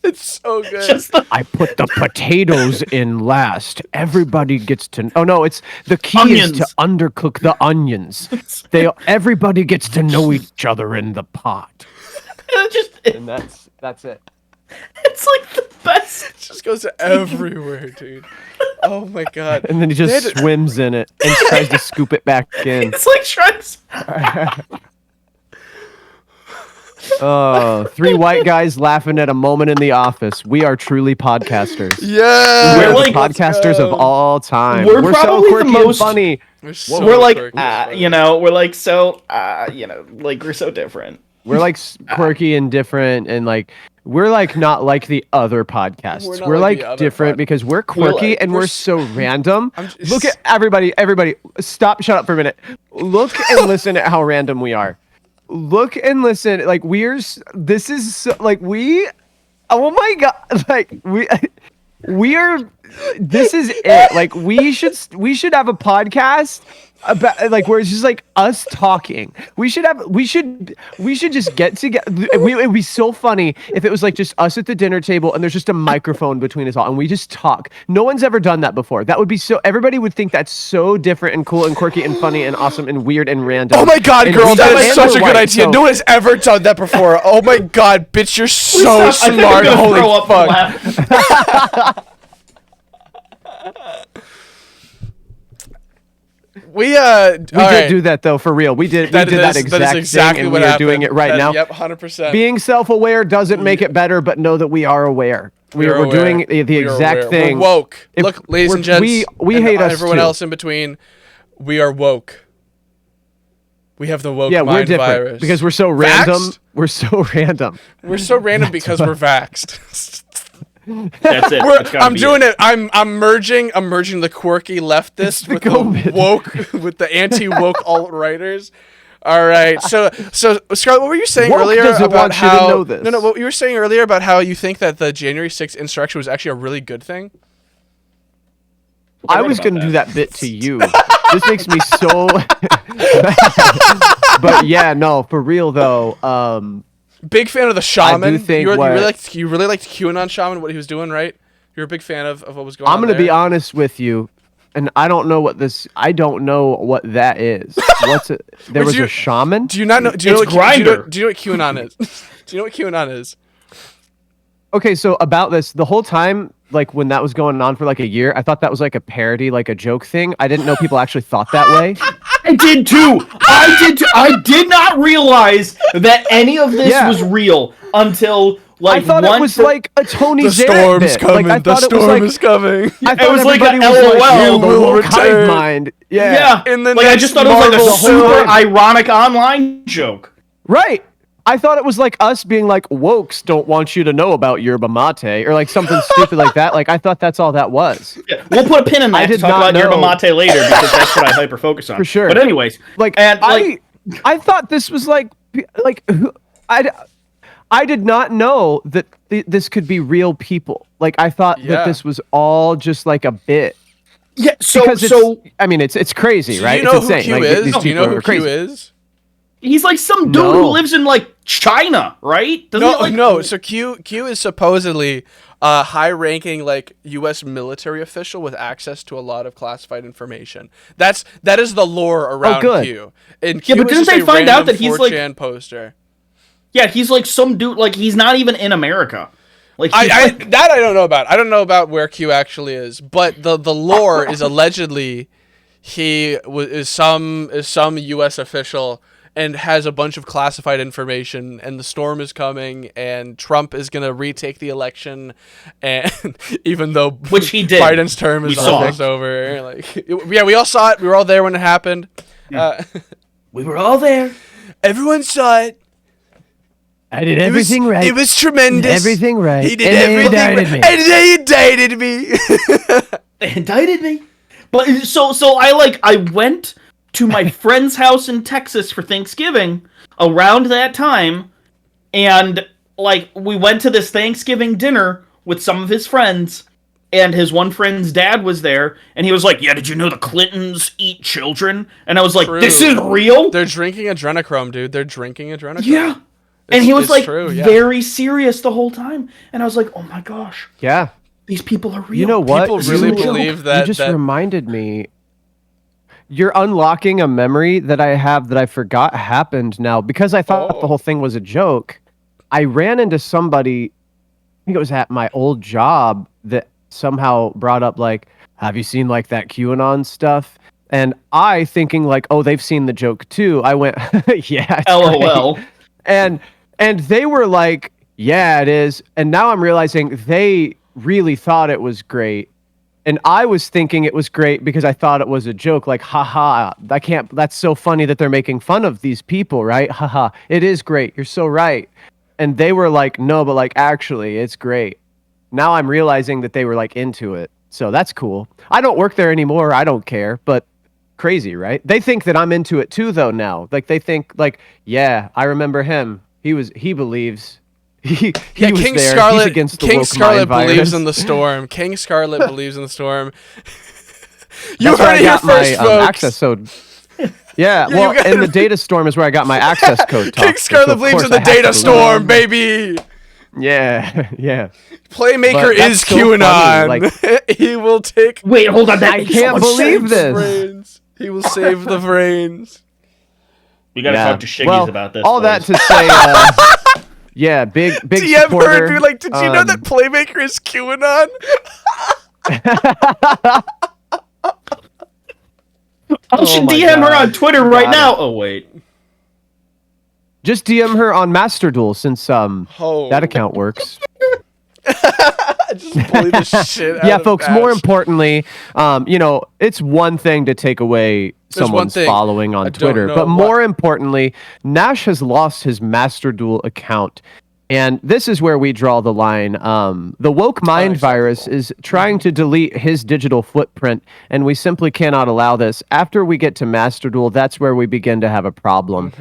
It's so good. Just the I put the potatoes in last. Everybody gets to. Oh no, it's the key Onions. is to undercook the onions. Everybody gets to know each other in the pot. And that's it. it's like the best. It just goes everywhere, dude. Oh my god. And then he They just had to- swims in it and tries to scoop it back in. It's like Shreks. Oh, three white guys laughing at a moment in the office. We are truly podcasters. Yeah. We're We're the like- podcasters of all time. We're so probably the quirky most- and funny. We're so We're like, quirky. we're like so, we're so different. We're like quirky and different, and like we're like not like the other podcasts. We're not We're like like the other different pod- because we're quirky like- and we're so random. just- Look at everybody. Shut up for a minute. Look and listen at how random we are. Look and listen. Like this is so, like we. Oh my god! Like we. This is it. Like we should have a podcast about like where it's just like us talking. We should just get together. It'd be so funny if it was like just us at the dinner table and there's just a microphone between us all and we just talk. No one's ever done that before. That would be so. Everybody would think that's so different and cool and quirky and funny and awesome and weird and random. Oh my god, And girl, we that just- is and such we're a good white, idea. so- No one has ever done that before. Oh my god, bitch, you're so I think I'm smart. gonna Holy throw up from fuck. laughing. We did do that though, for real. We did that exact thing, and we are doing it right now. Yep, 100%. Being self-aware doesn't make it better, but know that we are aware. We're aware. doing the We are exact aware. thing. We're woke. If Look, ladies and we're- gents, we and hate us everyone too. else in between, we are woke. We have the woke Yeah, we're mind different virus. because we're so random. Vaxxed? We're so random. We're so random because we're vaxxed. That's it. That's gotta I'm be doing it. I'm merging the quirky leftist the with the COVID. woke with the anti-woke alt-righters. All right. So Scarlett, what were you saying Woke earlier doesn't about want you to how know this. No, what you were saying earlier about how you think that the January 6th insurrection was actually a really good thing? I right was about going to that. do that bit to you. This makes me so. But yeah, no, for real though. Big fan of the shaman. do think you what- really liked QAnon shaman, what he was doing, right? You're a big fan of what was going on. I'm going to be there. honest with you, and I don't know what that is. What's it? There was you- a shaman. Do you not know? Do you know It's what, Grindr. do you know what QAnon is? Do you know what QAnon is? Okay, so about this, the whole time, like when that was going on for like a year, I thought that was like a parody, like a joke thing. I didn't know people actually thought that way. I did too. I did not realize that any of this Yeah. was real until like I thought it one was per- like a Tony The Zarek storm's bit. coming. Like, I The thought it was storm like, is coming. I thought was like everybody a was like, LOL. "You will woke hive return." mind. yeah. In the Like I next just thought it was like a Marvel super film. ironic online joke. Right. I thought it was like us being like, wokes don't want you to know about yerba mate, or like something stupid like that. Like, I thought that's all that was. Yeah, we'll put a pin in that I to did talk not about yerba know. mate later because that's what I hyper focus on. For sure. But anyways, Like, and like I thought this was like I did not know that this could be real people. Like, I thought Yeah. that this was all just like a bit. yeah, so Because so I mean, it's crazy, Do right? you know it's who insane. Q Like, is? these Do you know people who are Q crazy. is? he's like some dude No. who lives in like China, right? Doesn't he, No, like, no. So Q is supposedly a high-ranking like U.S. military official with access to a lot of classified information. That is the lore around good. Q. And Yeah, Q but is didn't just they a find out random that he's, like- 4chan poster. Yeah, he's like some dude. Like he's not even in America. Like he's I like- that I don't know about. I don't know about where Q actually is, but the lore is allegedly is some U.S. official and has a bunch of classified information, and the storm is coming, and Trump is gonna retake the election, and even though Which he did. Biden's term We is saw almost it. over. Like, yeah, we all saw it. We were all there when it happened. we were all there. Everyone saw it. I did everything right. It was tremendous. Everything right. He did And they everything indicted right. me. And they indicted me. They indicted me. But so I went to my friend's house in Texas for Thanksgiving around that time, and like we went to this Thanksgiving dinner with some of his friends, and his one friend's dad was there, and he was like, "Yeah, did you know the Clintons eat children?" And I was like, True. "This is real?" They're drinking adrenochrome, dude. They're drinking adrenochrome. Yeah. And he was it's like true, yeah. very serious the whole time, and I was like, "Oh my gosh, Yeah. these people are real." You know what? People This really isn't a joke. believe that. You just that reminded me. You're unlocking a memory that I have that I forgot happened now because I thought Oh. the whole thing was a joke. I ran into somebody, I think it was at my old job, that somehow brought up like, "Have you seen like that QAnon stuff?" And I thinking like, "Oh, they've seen the joke too." I went, "Yeah, it's LOL. great." And they were like, "Yeah, it is." And now I'm realizing they really thought it was great. And I was thinking it was great because I thought it was a joke, like, haha, that's so funny that they're making fun of these people, right? Haha, it is great. You're so right. And they were like, no, but like, actually, it's great. Now I'm realizing that they were like into it. So that's cool. I don't work there anymore. I don't care, but crazy, right? They think that I'm into it too, though, now. Like, they think, like, yeah, I remember him. He believes. he Yeah, was King there. Scarlet. He's against the King woke Scarlet mind believes virus. in the storm. King Scarlet believes in the storm. You That's where heard I it here got my first, folks. access code. Yeah, you well, got and it. the data storm is where I got my access code. King talk, so Scarlet of believes course in the I have to data believe storm, him. baby. Yeah, yeah. Playmaker But that's is so QAnon. funny, He will take Wait, hold on. That I makes can't so much believe sense. this. brains. He will save the brains. We gotta talk to Shiggies well, about this. all boys. that to say, yeah, big DM supporter. her and be like, did you know that Playmaker is QAnon? I should my DM her God. on Twitter right Got now. it. Oh wait. Just DM her on Master Duel since that account works. Just bully the shit out Yeah, of folks. Nash. More importantly, it's one thing to take away There's one someone's thing. following I on don't Twitter, know but what. more importantly, Nash has lost his Master Duel account. And this is where we draw the line. The woke mind virus is trying to delete his digital footprint, and we simply cannot allow this. After we get to Master Duel, that's where we begin to have a problem.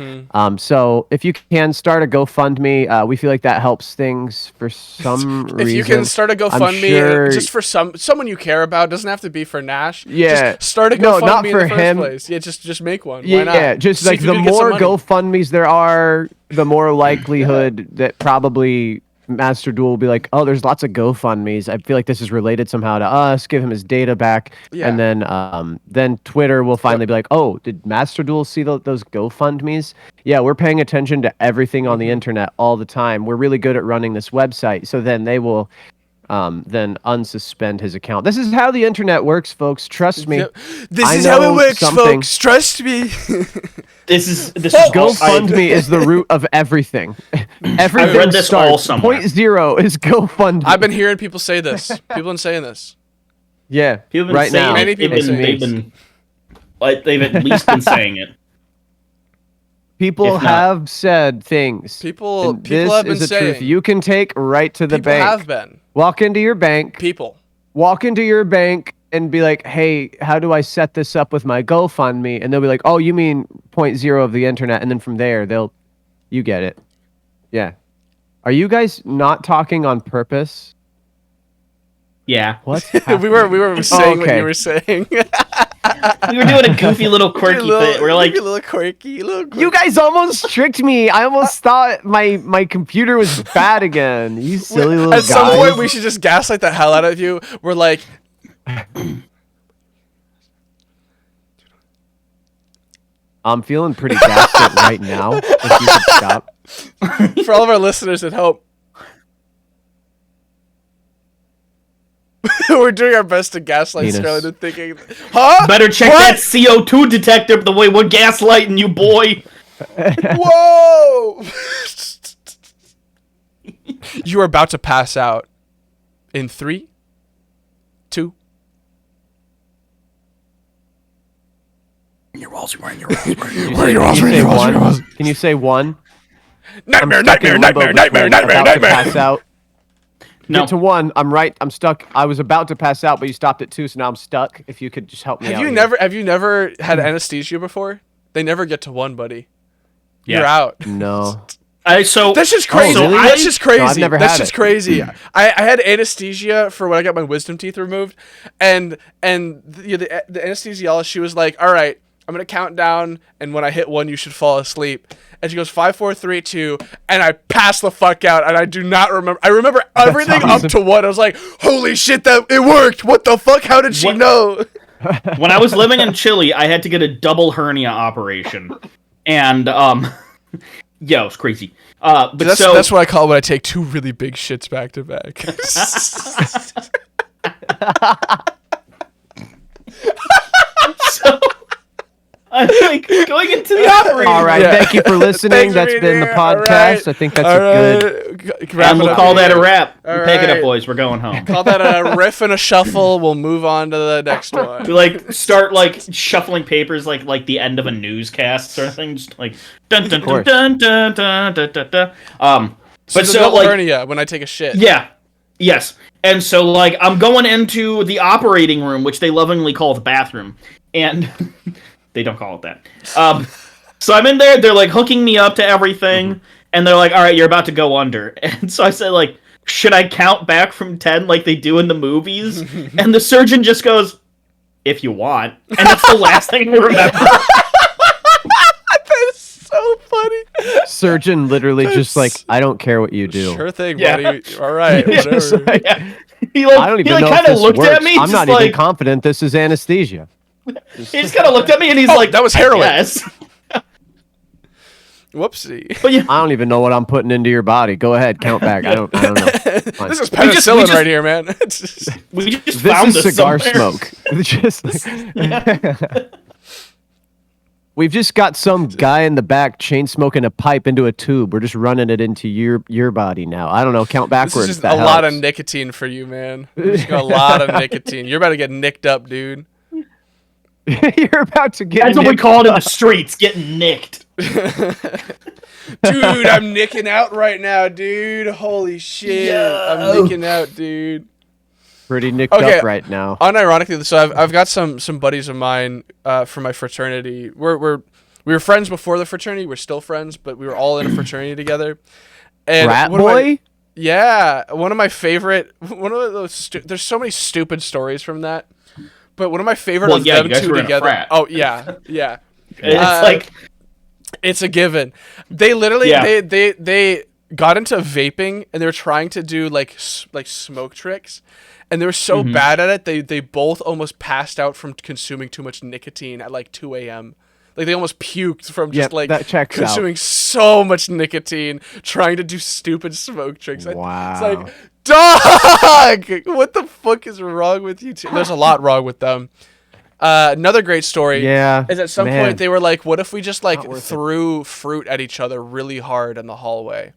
So if you can start a GoFundMe, we feel like that helps things for some reason. If you can start a GoFundMe sure- just for someone you care about, doesn't have to be for Nash. Yeah. Just start a GoFundMe No, not in for the first him. place. Yeah, just make one. Why Yeah, not? just See like if you the can get some more money. GoFundMes there are, the more likelihood that probably Master Duel will be like, oh, there's lots of GoFundMes. I feel like this is related somehow to us. Give him his data back, Yeah. and then Twitter will finally be like, oh, did Master Duel see those GoFundMes? Yeah, we're paying attention to everything on the internet all the time. We're really good at running this website. So then they will then unsuspend his account. This is how the internet works, folks. Trust me. Yep. This I is how it know works, something. folks. Trust me. This is GoFundMe is the root of everything. Everything read this starts. all somewhere. 0.0 is GoFundMe. I've been hearing people say this. People have been saying this. Yeah, People have been right saying now. it. Many people say They've at least been saying it. People If not- have said things. People And people this have been is the saying. truth. You can take right to the People bank. have been. Walk into your bank. People. Walk into your bank and be like, hey, how do I set this up with my GoFundMe? And they'll be like, oh, you mean 0.0 of the internet. And then from there, you get it. Yeah. Are you guys not talking on purpose? Yeah. What? we were saying what okay. you were saying. We were doing a goofy little quirky thing. We're like, a little quirky, You guys almost tricked me. I almost thought my computer was bad again. You silly little At guys. some point, we should just gaslight the hell out of you. We're like, I'm feeling pretty gaslit right now. If you could stop. for all of our listeners at home, we're doing our best to gaslight Penis. Scarlett and thinking, huh? better check What? that CO2 detector the way we're gaslighting you, boy. Whoa! You are about to pass out. In 3, 2. Your walls, you're wearing your walls. Can you say one? Nightmare, I'm stuck in nightmare, limbo nightmare, nightmare, between nightmare, about to nightmare. pass out. No. Get to 1. I'm right. I'm stuck. I was about to pass out, but you stopped at 2, so now I'm stuck. If you could just help me out. Have you never had anesthesia before? They never get to 1, buddy. Yeah. You're out. No. So That's just crazy. really? That's just crazy. No, I've never That's had just it. crazy. I had anesthesia for when I got my wisdom teeth removed, and the anesthesiologist, she was like, "All right, I'm gonna count down, and when I hit 1, you should fall asleep." And she goes 5, 4, 3, 2, and I passed the fuck out. And I do not remember. I remember everything awesome. up to 1. I was like, "Holy shit, that it worked! What the fuck? How did she What- know?" when I was living in Chile, I had to get a double hernia operation, and yeah, it was crazy. But That's what I call when I take 2 really big shits back to back. so I'm like going into the operating. All right. Yeah. Thank you for listening. Thanks for That's being been the here. podcast. All right. I think that's All a good. right. Wrap And it we'll up call that here. a wrap. All Pick it right. up, boys. We're going home. Call that a riff and a shuffle. We'll move on to the next We one. like start like shuffling papers like the end of a newscast sort of thing. Just like dun dun dun course. dun dun dun dun dun dun. So But the so double like hernia when I take a shit. yeah, yes. And so like I'm going into the operating room, which they lovingly call the bathroom, and they don't call it that. So I'm in there. They're like hooking me up to everything, and they're like, all right, you're about to go under. And so I said, like, should I count back from 10 like they do in the movies? And the surgeon just goes, if you want. And that's the last thing I remember. That is so funny. Surgeon literally just like, I don't care what you do. Sure thing, Yeah. buddy. All right, Just whatever. like, Yeah. I don't even know if kind of this looked works. at me. I'm not like, even confident this is anesthesia. He just kind of looked at me and he's like, that was heroin. Yes. Whoopsie. But yeah, I don't even know what I'm putting into your body. Go ahead, count back. I don't know. Fine. This is We just- penicillin right here, man. It's just- we just This found is this cigar somewhere. smoke. Just like- We've just got some guy in the back chain smoking a pipe into a tube. We're just running it into your body now. I don't know. Count This backwards. is just That a lot of helps. nicotine for you, man. You just got a lot of nicotine. You're about to get nicked up, dude. You're about to get. That's what we nicked call it in up. the streets, getting nicked. Dude, I'm nicking out right now, dude. Holy shit. I'm nicking out, dude. Pretty nicked Okay. up right now. Unironically, so I've got some buddies of mine from my fraternity. We were friends before the fraternity. We're still friends, but we were all in a fraternity together. And Rat one of my- boy. yeah, one of my favorite. One of those. There's so many stupid stories from that, but one of my favorite Well, of yeah, them you guys two were in a together. frat. Oh yeah, yeah. It's Uh, like, It's a given. They literally Yeah. they got into vaping and they were trying to do like smoke tricks, and they were so Mm-hmm. bad at it they both almost passed out from consuming too much nicotine at like 2 a.m. Like they almost puked from just Yep, like that checks out. consuming so much nicotine trying to do stupid smoke tricks. Wow. It's like, dog, what the fuck is wrong with you two? There's a lot wrong with them. Another great story Yeah, is at some man. point they were like, what if we just like Not worth it. threw fruit at each other really hard in the hallway?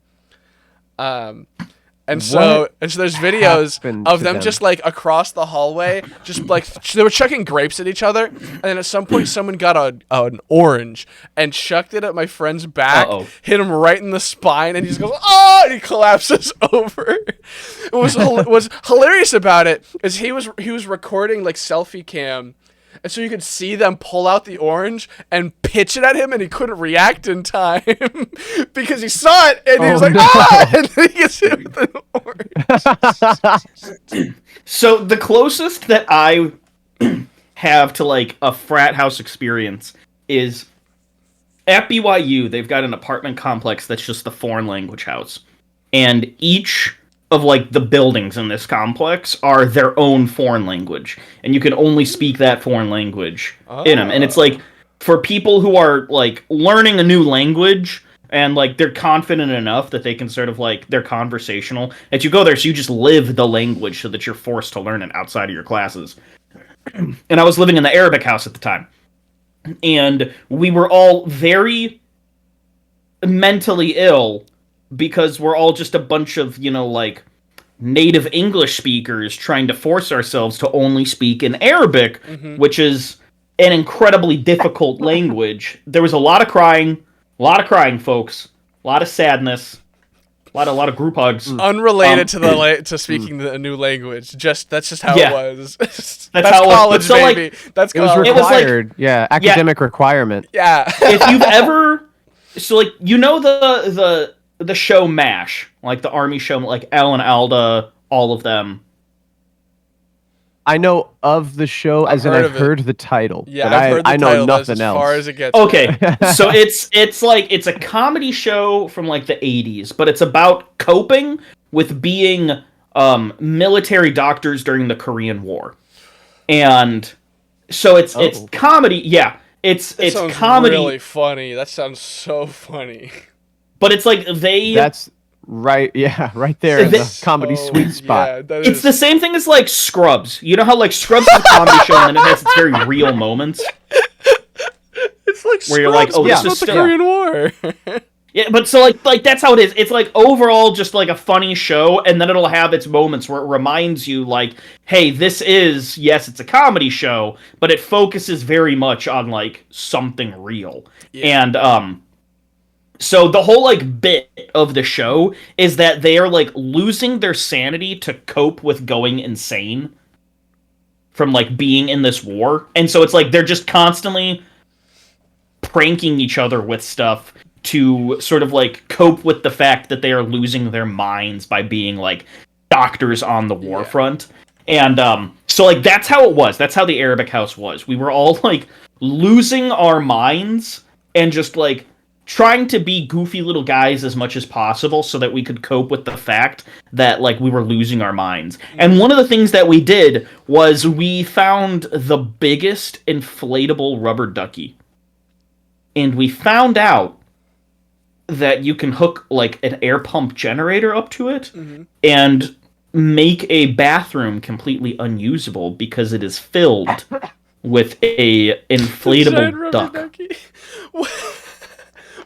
And so there's videos happened of to them them? just like across the hallway, just like they were chucking grapes at each other, and then at some point someone got an orange and chucked it at my friend's back, Uh-oh. hit him right in the spine, and he just goes, oh, and he collapses over. What's hilarious about it is he was recording like selfie cam. And so you could see them pull out the orange and pitch it at him, and he couldn't react in time because he saw it, and he was like, no. ah! And then he gets hit with an orange. so the closest that I have to like a frat house experience is at BYU. They've got an apartment complex that's just the foreign language house, and each of like the buildings in this complex are their own foreign language, and you can only speak that foreign language in them. And it's like for people who are like learning a new language and like they're confident enough that they can sort of like they're conversational, that you go there so you just live the language so that you're forced to learn it outside of your classes. And I was living in the Arabic house at the time, and we were all very mentally ill because we're all just a bunch of, you know, like native English speakers trying to force ourselves to only speak in Arabic, which is an incredibly difficult language. There was a lot of crying, folks, a lot of sadness, a lot of group hugs. Unrelated to to speaking the new language. That's just how Yeah. it was. That's how it was. college, But so, like, baby. That's It was college. It was like- required. Yeah, academic requirement. Yeah. If you've ever, so like, you know the show MASH, like the army show, like Alan Alda, all of them. I know of the show as in heard I've of it. heard the title. Yeah, but I've heard the I know title. That's nothing as else. far as it gets. Okay, so it's a comedy show from like the 80s, but it's about coping with being military doctors during the Korean War. And so it's comedy, yeah. It's Sounds comedy, really funny. That sounds so funny. but it's like That's right. Yeah, right there in the comedy So- sweet spot. Yeah, that it's is- the same thing as like Scrubs. You know how like Scrubs is a comedy show and then it has its very real moments? It's like where you're like, Scrubs, oh, but this it's is not the still- Korean War. Yeah, but so like that's how it is. It's like overall just like a funny show, and then it'll have its moments where it reminds you like, hey, this is, yes, it's a comedy show, but it focuses very much on like something real. Yeah. And so the whole like bit of the show is that they are like losing their sanity to cope with going insane from like being in this war. And so it's like they're just constantly pranking each other with stuff to sort of like cope with the fact that they are losing their minds by being like doctors on the war front. And so like that's how it was. That's how the Arabic house was. We were all like losing our minds and just like trying to be goofy little guys as much as possible so that we could cope with the fact that like we were losing our minds. And one of the things that we did was we found the biggest inflatable rubber ducky. And we found out that you can hook like an air pump generator up to it and make a bathroom completely unusable because it is filled with a inflatable duck.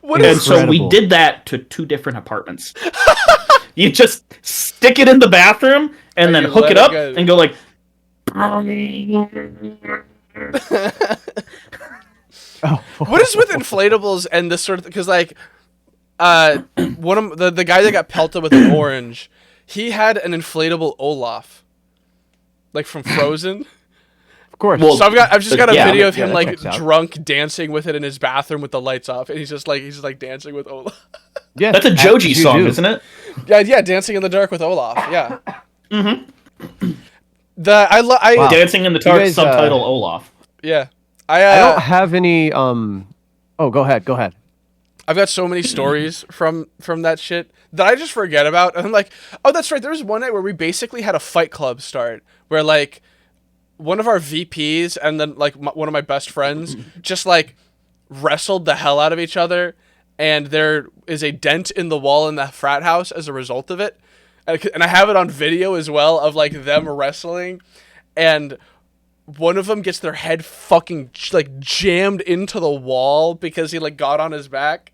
And so we did that to 2 different apartments. You just stick it in the bathroom and then hook it up and go like. What is with inflatables and this sort of? Because like, one of the guy that got pelted with an orange, he had an inflatable Olaf, like from Frozen. Of course. Well, so I've just got a video of him that like checks out. drunk dancing with it in his bathroom with the lights off, and he's just like dancing with Olaf. Yeah, that's a Joji song, isn't it? Yeah, Dancing in the Dark with Olaf. Yeah. Dancing in the Dark, subtitle Olaf. Yeah. I don't have any. Oh, go ahead. I've got so many stories from that shit that I just forget about. And I'm like, oh, that's right. There was one night where we basically had a fight club start where like one of our VPs and then like one of my best friends just like wrestled the hell out of each other. And there is a dent in the wall in the frat house as a result of it. And I have it on video as well of like them wrestling. And one of them gets their head fucking like jammed into the wall because he like got on his back.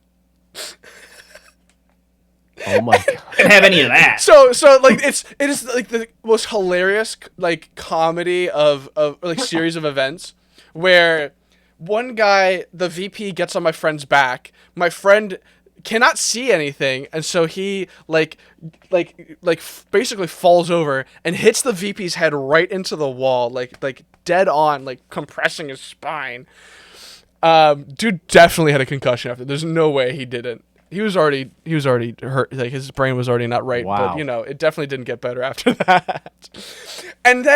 Oh my god! Didn't have any of that. So like it is like the most hilarious like comedy of like series of events where one guy, the VP, gets on my friend's back. My friend cannot see anything, and so he basically falls over and hits the VP's head right into the wall, like dead on, like compressing his spine. Dude definitely had a concussion after. There's no way he didn't. He was already hurt. Like his brain was already not right. Wow. But you know, it definitely didn't get better after that. And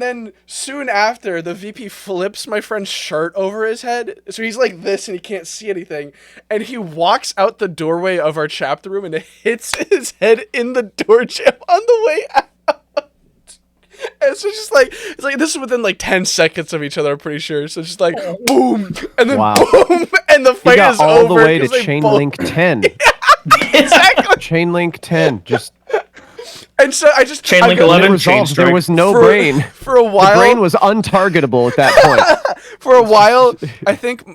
then soon after, the VP flips my friend's shirt over his head, so he's like this and he can't see anything. And he walks out the doorway of our chapter room and hits his head in the door jamb on the way out. And so it's like this is within like 10 seconds of each other, I'm pretty sure. So it's just like boom, and then boom, and the fight is over. All the way to Chain Link 10. Exactly. Chain Link 10. Just. And so I just Chain Link 11. There was no brain. For a while, the brain was untargetable at that point. For a while, I think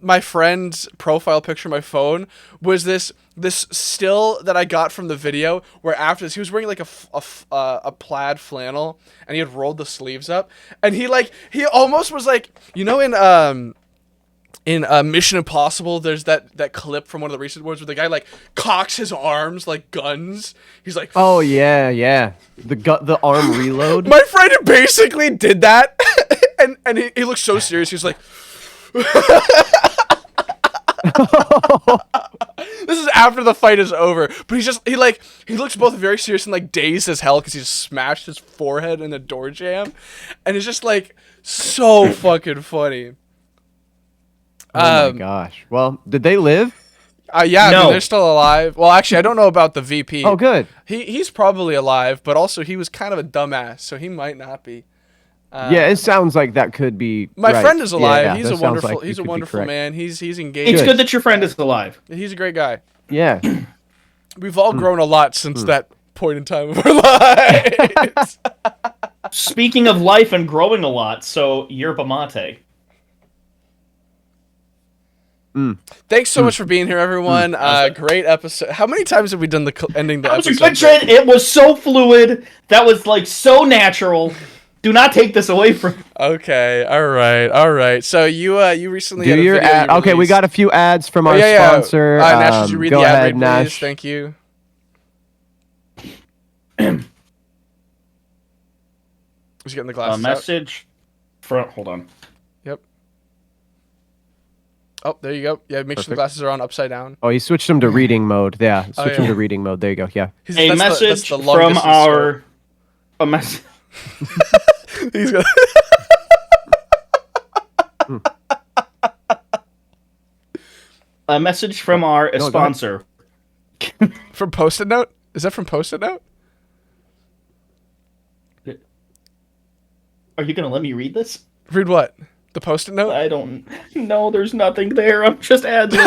my friend's profile picture on my phone was this still that I got from the video where after this he was wearing like a plaid flannel and he had rolled the sleeves up and he almost was like, you know, in Mission Impossible, there's that clip from one of the recent ones where the guy like cocks his arms like guns. He's like, oh yeah, the arm reload. My friend basically did that, and he looks so serious. He's like, this is after the fight is over, but he looks both very serious and like dazed as hell because he just smashed his forehead in the door jamb, and it's just like so fucking funny. Oh my gosh. Well, did they live? Yeah, no. I mean, they're still alive. Well, actually, I don't know about the VP. Oh, good. He's probably alive, but also he was kind of a dumbass, so he might not be. Yeah, it sounds like that could be. My friend is alive. Yeah, he's a wonderful man. He's engaged. It's good that your friend is alive. He's a great guy. Yeah. We've all grown a lot since that point in time of our lives. Speaking of life and growing a lot, so Yerba Mate. Thanks so much for being here, everyone. Great episode. How many times have we done ending the episode? That was a good trend. It was so fluid. That was like so natural. Do not take this away from. Okay. All right. So you recently had a your video ad. you Okay, we released. got a few ads from our Yeah. sponsor. Nash, did you read go the ad ahead, read, please? Nash. Thank you. Just getting the A glasses out. message from. Hold on. Yep. Oh, there you go. Yeah, make sure the Perfect. glasses are on upside down. Oh, he switched them to reading mode. Yeah, switch them yeah. to reading mode. There you go. Yeah. A That's message the long from distance our. A message. stroke. He's gonna A message from our go ahead. sponsor. from Post-it Note. Is that from Post-it Note? Are you gonna let me read this? Read what? The Post-it Note. I don't. No, there's nothing there. I'm just adding.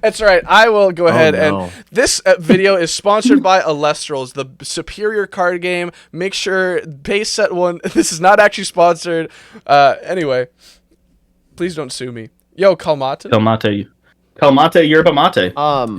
That's right. I will go ahead no. and this video is sponsored by Alestrals, the superior card game. Make sure base set 1. This is not actually sponsored. Anyway, please don't sue me. Yo, Kalmata. Kalmata yerba mate.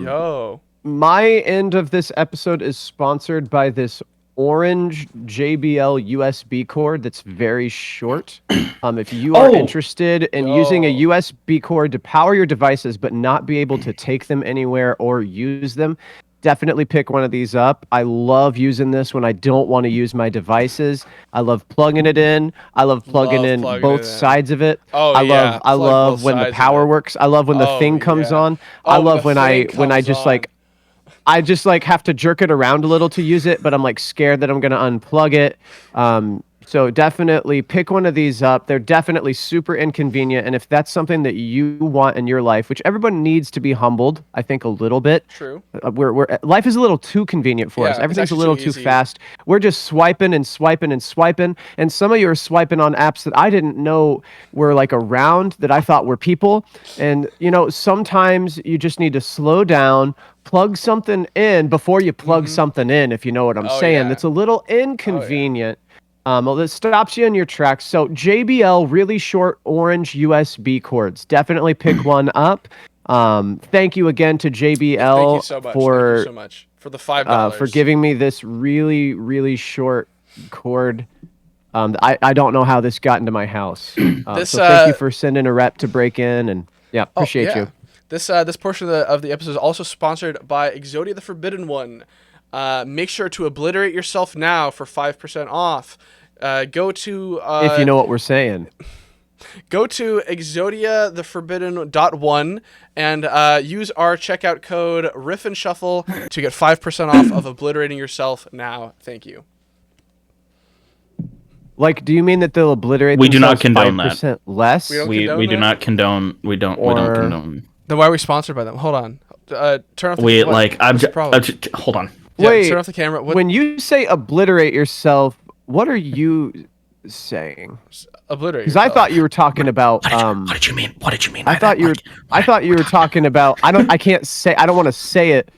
Yo. My end of this episode is sponsored by this orange JBL USB cord that's very short. If you are interested in using a USB cord to power your devices but not be able to take them anywhere or use them, definitely pick one of these up. I love using this when I don't want to use my devices. I love plugging it in. I love plugging in both sides of it. Oh, I yeah. love when the power works. I love when the thing comes on. I love when I just like I just like have to jerk it around a little to use it, but I'm like scared that I'm going to unplug it. So definitely pick one of these up. They're definitely super inconvenient. And if that's something that you want in your life, which everyone needs to be humbled, I think a little bit. True. Life is a little too convenient for us. Everything's a little too fast. We're just swiping and swiping and swiping. And some of you are swiping on apps that I didn't know were like around, that I thought were people. And, you know, sometimes you just need to slow down, plug something in before you plug something in, if you know what I'm saying. Yeah. It's a little inconvenient. Well, this stops you in your tracks. So JBL, really short orange USB cords. Definitely pick one up. Thank you again to JBL Thank you so much for the $5 for giving me this really, really short cord. I don't know how this got into my house. So thank you for sending a rep to break in, and appreciate you. This portion of the episode is also sponsored by Exodia the Forbidden One. Make sure to obliterate yourself now for 5% off. Go to if you know what we're saying. Go to ExodiaTheForbidden.1 and use our checkout code Riff and Shuffle to get 5% off of obliterating yourself now. Thank you. Like, do you mean that they'll obliterate? We do not themselves condone 5% that. less. We do not condone. We don't condone. Then why are we sponsored by them? Hold on. Turn off. Hold on. Wait, turn off the camera. When you say obliterate yourself, what are you saying? Obliterate. Because I thought you were talking about. What did you mean? What did you mean? I thought you were talking about. I can't say. I don't want to say it.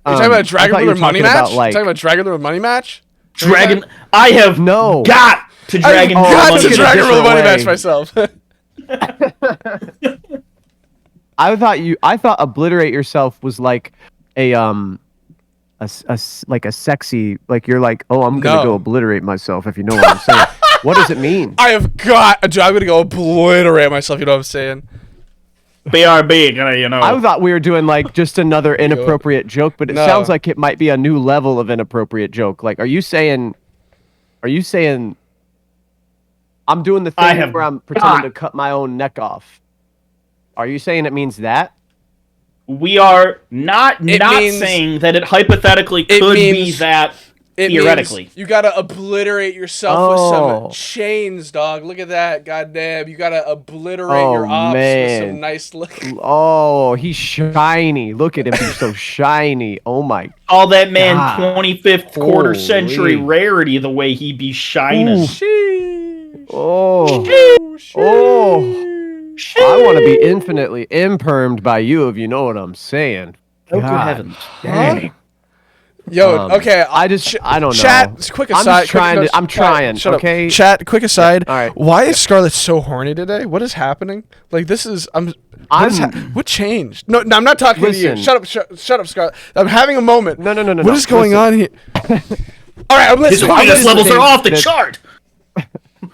Are you talking about a Dragon Lord money match? Talking about Dragon Lord money match? Dragon. I have got to Dragon Lord money match myself. I thought obliterate yourself was like a sexy, like you're like, oh, I'm gonna go obliterate myself, if you know what I'm saying. What does it mean? I'm gonna go obliterate myself, you know what I'm saying? BRB, you know. I thought we were doing like just another inappropriate joke, but it sounds like it might be a new level of inappropriate joke. Like, are you saying I'm doing the thing where I'm pretending to cut my own neck off? Are you saying it means that? We are not saying that it hypothetically could be that theoretically. You gotta obliterate yourself with some chains, dog. Look at that, goddamn! You gotta obliterate your ops with some nice look. Oh, he's shiny. Look at him, he's so shiny. Oh my! All that man, 25th quarter century rarity. The way he be shining. Oh. I want to be infinitely impermed by you, if you know what I'm saying. Oh, good heavens! Dang. Yo, okay. I don't know. Chat, quick aside. I'm trying. Shut okay. Up. Chat, quick aside. All right. Why is Scarlett so horny today? What is happening? Like, this is what changed? No, I'm not talking to you. Shut up, Scarlett. I'm having a moment. No. What is going on here? All right, I'm listening. His horniness levels are off the chart.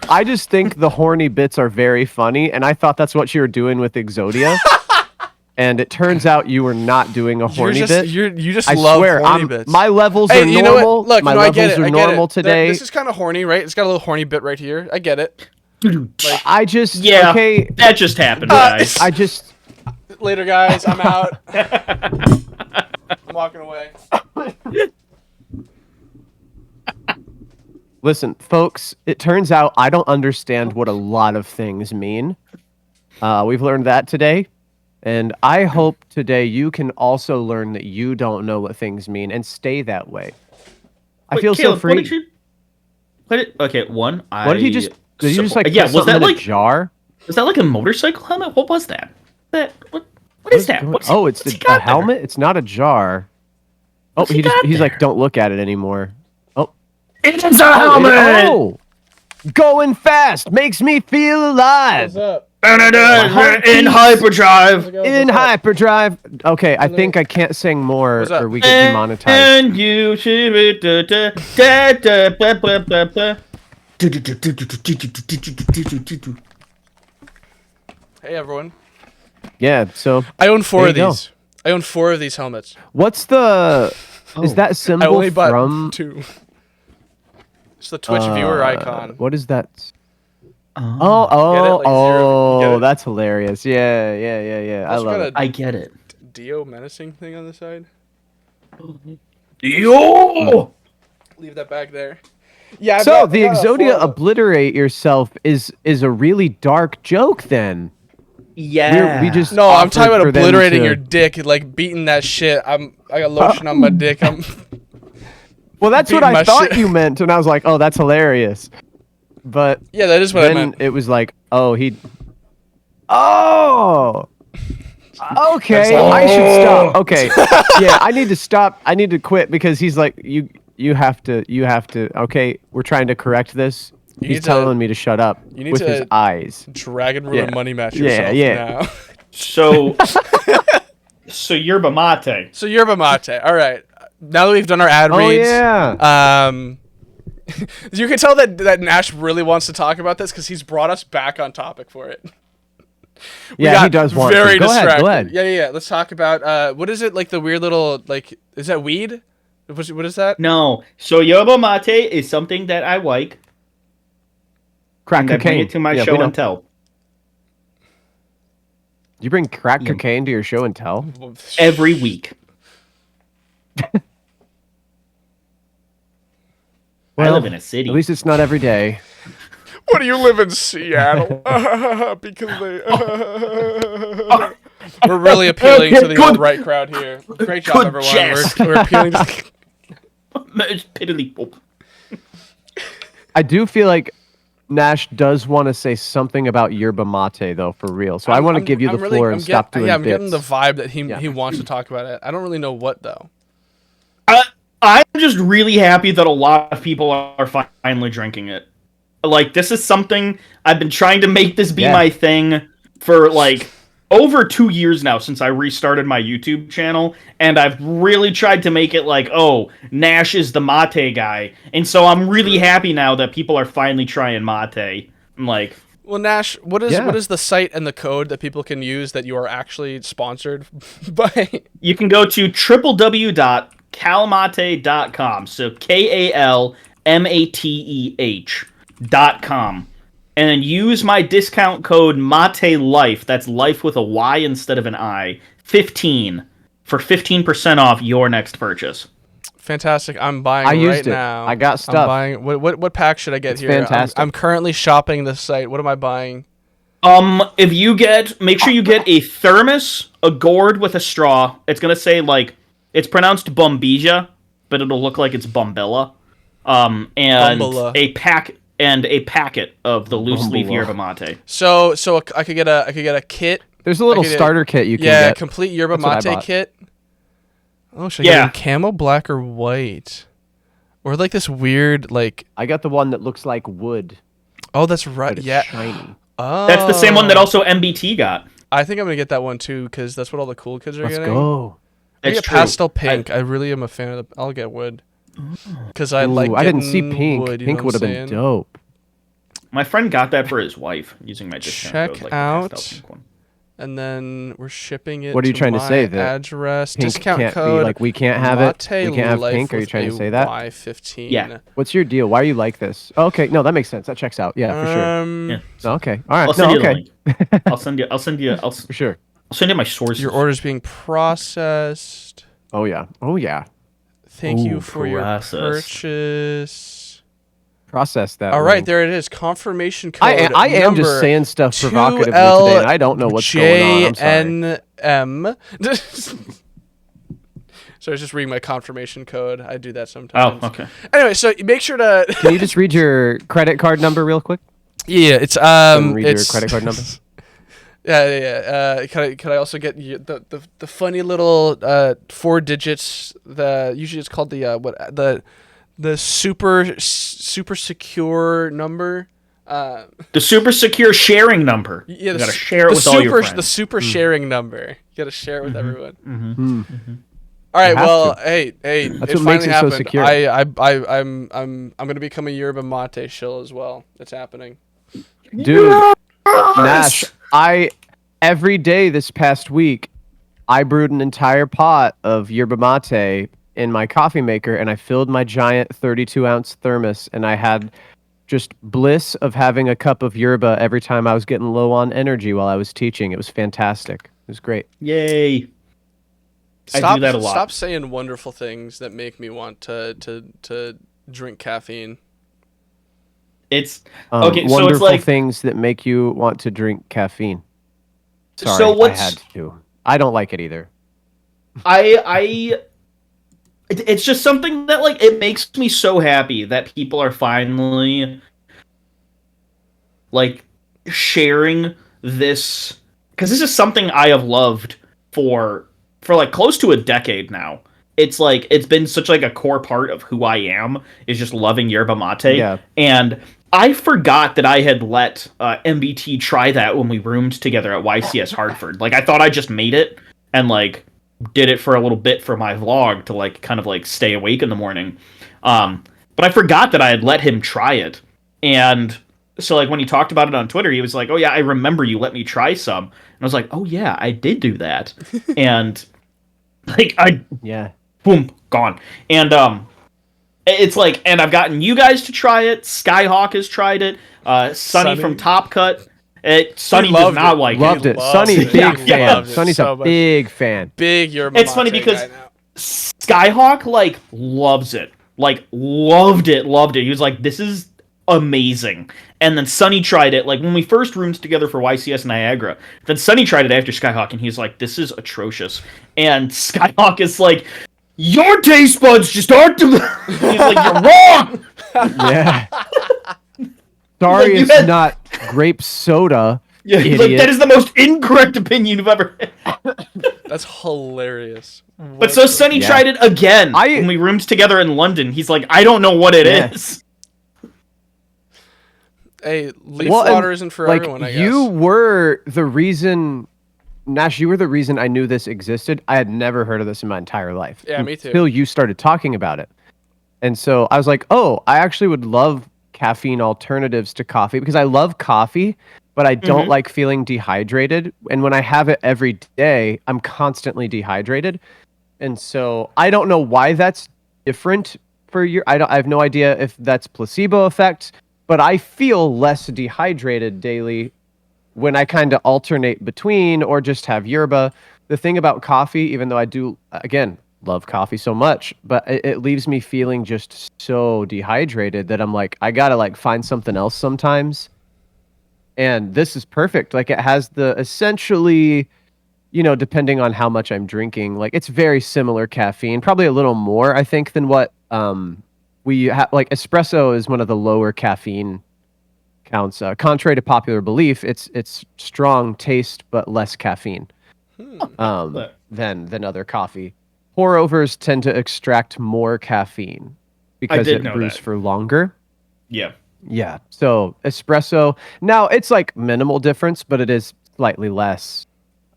I just think the horny bits are very funny, and I thought that's what you were doing with Exodia. And it turns out you were not doing a horny bit. You just love horny bits. My levels are normal. Look, my levels are normal today. This is kind of horny, right? It's got a little horny bit right here. I get it. Like, I just Yeah, okay. that just happened, guys. I just later, guys. I'm out. I'm walking away. listen, folks. It turns out I don't understand what a lot of things mean. We've learned that today, and I hope today you can also learn that you don't know what things mean and stay that way. I Wait, feel so Caleb, free. What did you? Okay, one. What did he just? Did you just like Yeah, put was something that in like a jar? Was that like a motorcycle helmet? What was that? What What is that? It's what's he a got there? helmet. It's not a jar. Oh, What's he got he's like, there? don't look at it anymore. Oh, It's a helmet. oh, going fast makes me feel alive. What's up? In hyperdrive. In hyperdrive. Okay, I think I can't sing more, What's up? or we get demonetized. And you should Hey, everyone. Yeah. So, I own 4 There of you go. these. I own 4 of these helmets. what's the? Is that I symbol only bought from? 2. It's the Twitch viewer icon. What is that? Get it? Oh, Like zero- you get it? that's hilarious. Yeah. I Also love got it. a I get it. Dio menacing thing on the side. Yo! Leave that back there. Yeah. So the Exodia obliterate yourself is a really dark joke then. Yeah. We just No, I'm talking offered about for them obliterating to- your dick, like beating that shit. I got lotion on my dick. Well, that's what beating my I thought shit. you meant, and I was like, oh, that's hilarious. But Yeah, that is what I then meant. it was like, oh, oh. Okay, I should stop. Okay, yeah, I need to stop. I need to quit because he's like, you have to. Okay, we're trying to correct this. You He's need to- telling me to shut up you need with his to- eyes. Dragon Room Yeah. money match Yeah, yourself yeah. now. So Yerba Mate. So Yerba Mate. All right. Now that we've done our ad Oh reads, yeah. you can tell that Nash really wants to talk about this because he's brought us back on topic for it. We Yeah, got he does want to. very Go ahead, distracted. go ahead. Yeah. Let's talk about what is it like the weird little like is that weed? What is that? No. So Yerba Mate is something that I like. Crack And I bring cocaine. it to my Yeah, we show know. and tell. You bring crack cocaine to your show and tell? Every week. I Well, live in a city. At least it's not every day. What do you live in Seattle? Because they. We're really appealing to the Good- alt-right crowd here. Great job, good everyone. jest. We're appealing to. It's piddly poop. I do feel like Nash does want to say something about yerba mate, though, for real. So I want to give you the floor and stop doing I'm bits. getting the vibe that he Yeah. he wants to talk about it. I don't really know what though. I'm just really happy that a lot of people are finally drinking it. Like, this is something I've been trying to make this be Yeah. my thing for, like, over 2 years now since I restarted my YouTube channel, and I've really tried to make it like, oh, Nash is the mate guy. And so I'm really happy now that people are finally trying mate. I'm like, Well, Nash, what Yeah. is the site and the code that people can use that you are actually sponsored by? you can go to www.calmate.com. So KALMATEH.com. And then use my discount code MATELIFE, that's life with a Y instead of an I, 15, for 15% off your next purchase. Fantastic! I'm buying I right used it. now. I got I'm stuff. buying. What pack should I get It's here? fantastic. I'm currently shopping this site. What am I buying? If you make sure you get a thermos, a gourd with a straw. It's gonna say, like, it's pronounced Bombija, but it'll look like it's Bombilla. And Bombilla. a packet of the loose leaf Bombilla. yerba mate. So I could get a kit. There's a little I could- starter kit you can Yeah, get. complete yerba That's what I mate bought. kit. Oh, should I Yeah. get in camo, black, or white? Or like this weird like. I got the one that looks like wood, Oh, that's right. but it's Yeah. shiny. Oh. That's the same one that also MBT got. I think I'm gonna get that one too because that's what all the cool kids are Let's getting. go. I It's get true. pastel pink. I really am a fan of the. I'll get wood. Because I like. Ooh, I didn't see getting pink. Wood, you Pink know would what have I'm been saying? dope. My friend got that for his wife using my discount Check code. Like, out- the pastel pink one. And then we're shipping it. What are you trying to my say? That address pink discount can't code. be like we can't have it. Latte We can't have Life pink. Are you with trying to a say that? Y15. Yeah. What's your deal? Why are you like this? Oh, okay, no, that makes sense. That checks out. Yeah, for sure. Yeah. Okay, all right. I'll send No, you the okay, link. for sure. I'll send you my sources. Your order's being processed. Oh yeah. Oh yeah. Thank you Ooh, for your purchase. Process that. All right, link. there it is. Confirmation code. I am just saying stuff provocatively today, and I don't know what's going on. I'm sorry. So I was just reading my confirmation code. I do that sometimes. Oh, okay. Anyway, so make sure to. Can you just read your credit card number real quick? Yeah, it's Read it's your credit card number. Yeah. Could I also get the funny little 4 digits? Usually it's called the super secure number. The super secure sharing number. Yeah, you gotta share it with all your friends. The super sharing number. You gotta share it with everyone. All You right. have Well, to. hey, That's it what finally makes it so happened. secure. I'm gonna become a Yerba Mate shill as well. It's happening. Dude, Nash, every day this past week, I brewed an entire pot of yerba mate in my coffee maker, and I filled my giant 32-ounce thermos, and I had just bliss of having a cup of yerba every time I was getting low on energy while I was teaching. It was fantastic. It was great. Yay. I do that a lot. Stop saying wonderful things that make me want to drink caffeine. It's okay. So Wonderful it's like things that make you want to drink caffeine. Sorry, So what's- I had to. I don't like it either. it's just something that like it makes me so happy that people are finally like sharing this, because this is something I have loved for like close to a decade now. It's like it's been such like a core part of who I am, is just loving yerba mate. Yeah. And I forgot that I had let MBT try that when we roomed together at YCS Hartford. Like I thought I just made it and like did it for a little bit for my vlog to like kind of like stay awake in the morning. But I forgot that I had let him try it. And so like when he talked about it on Twitter, he was like, "Oh yeah, I remember you let me try some." And I was like, "Oh yeah, I did do that." And like Yeah. boom, gone. And it's like, and I've gotten you guys to try it. Skyhawk has tried it. Sunny from Top Cut. Sunny does not like Loved it. it. Sunny, big Yeah, fan. loved it Sunny's so a much. big fan. Big Yerba It's funny Mate because guy now. Skyhawk like loves it. Like loved it. He was like, "This is amazing." And then Sunny tried it like when we first roomed together for YCS Niagara. Then Sunny tried it after Skyhawk and he's like, "This is atrocious." And Skyhawk is like, "Your taste buds just aren't he's like, "You're wrong." Yeah. Sorry, Like, you it's had- not grape soda. Yeah, he's like, "That is the most incorrect opinion you've ever had." That's hilarious. But so Sunny Yeah. tried it again I- when we roomed together in London. He's like, "I don't know what it Yeah. is." Hey, leaf Well, and, water isn't for like, everyone, I guess. you were the reason, Nash, you were the reason I knew this existed. I had never heard of this in my entire life. Yeah, me too. Until you started talking about it. And so I was like, oh, I actually would love caffeine alternatives to coffee because I love coffee, but I don't like feeling dehydrated. And when I have it every day, I'm constantly dehydrated. And so I don't know why that's different for you. I have no idea if that's placebo effect, but I feel less dehydrated daily when I kind of alternate between or just have yerba. The thing about coffee, even though I do, again, love coffee so much, but it leaves me feeling just so dehydrated that I'm like, I gotta like find something else sometimes. And this is perfect. Like it has the essentially, you know, depending on how much I'm drinking, like it's very similar caffeine, probably a little more, I think, than what we have. Like espresso is one of the lower caffeine counts. Contrary to popular belief, it's strong taste but less caffeine than other coffee. Pour overs tend to extract more caffeine because did it know brews that. for longer. Yeah. Yeah. So espresso, now it's like minimal difference, but it is slightly less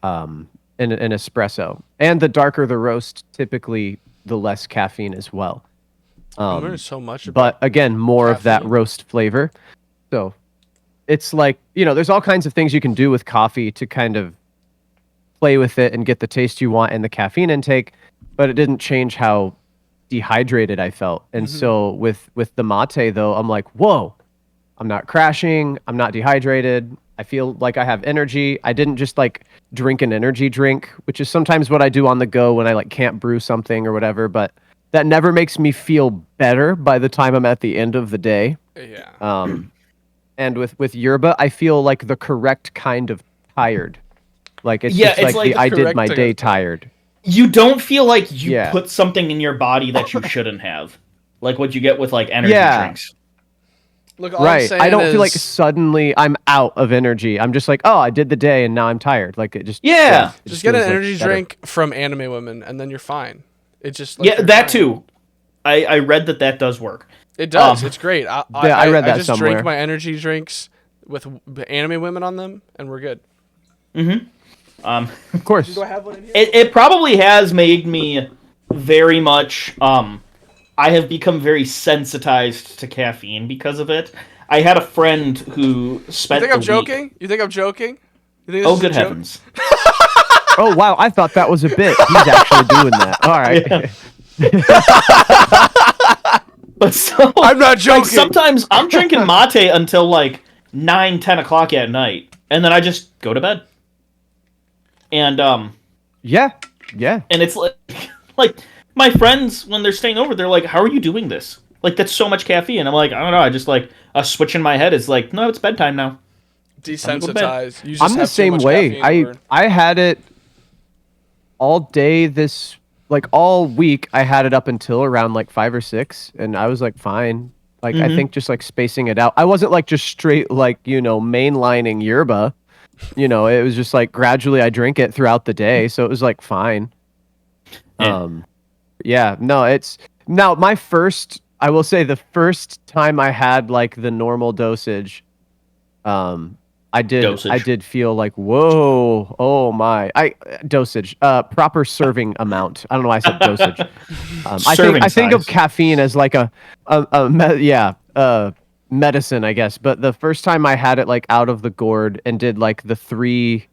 in espresso. And the darker the roast, typically the less caffeine as well. I'm learning so much about But again, more of that caffeine. roast flavor. So it's like, you know, there's all kinds of things you can do with coffee to kind of play with it and get the taste you want and the caffeine intake, but it didn't change how dehydrated I felt. And so with the mate though, I'm like, whoa, I'm not crashing, I'm not dehydrated. I feel like I have energy. I didn't just like drink an energy drink, which is sometimes what I do on the go when I like can't brew something or whatever, but that never makes me feel better by the time I'm at the end of the day. Yeah. And with Yerba, I feel like the correct kind of tired. Like it's Yeah, just it's like like I the did correct my thing day of- tired. You don't feel like you Yeah. put something in your body that you shouldn't have, like what you get with like energy Yeah. drinks. Look, all I'm Right. saying I don't feel like is- suddenly I'm out of energy. I'm just like, oh, I did the day and now I'm tired. Like it just Yeah. it just get an feels, like, energy better. drink from Anime Women, and then you're fine. It's just like Yeah, you're that fine. too. I read that does work. It does. Um, It's great. Yeah, I read that just somewhere. drink my energy drinks with Anime Women on them, and we're good. Of course. Do I have one in here? It probably has made me very much I have become very sensitized to caffeine because of it. I had a friend who You spent think I'm the week- joking? You think I'm joking? You think this Oh, is a good joke? heavens. Oh wow, I thought that was a bit. He's actually doing that. All right. Yeah. But so I'm not joking. Like, sometimes I'm drinking mate until like 9-10 o'clock at night, and then I just go to bed. And Yeah. and it's like like my friends when they're staying over, they're like, "How are you doing this? Like that's so much caffeine." I'm like, "I don't know. I just like a switch in my head is like, no, it's bedtime now." Desensitized. You just I'm the have too same much way. caffeine, or- I had it all day this like all week. I had it up until around like 5 or 6 and I was like fine. Like I think just like spacing it out. I wasn't like just straight like, mainlining Yerba. It was just like gradually I drink it throughout the day, so it was like fine. Yeah. Yeah, no, it's now I will say the first time I had like the normal dosage, I did feel like, whoa, oh my, dosage, proper serving amount. I don't know why I said dosage. Serving I think of size. caffeine as like medicine, I guess. But the first time I had it like out of the gourd and did like the three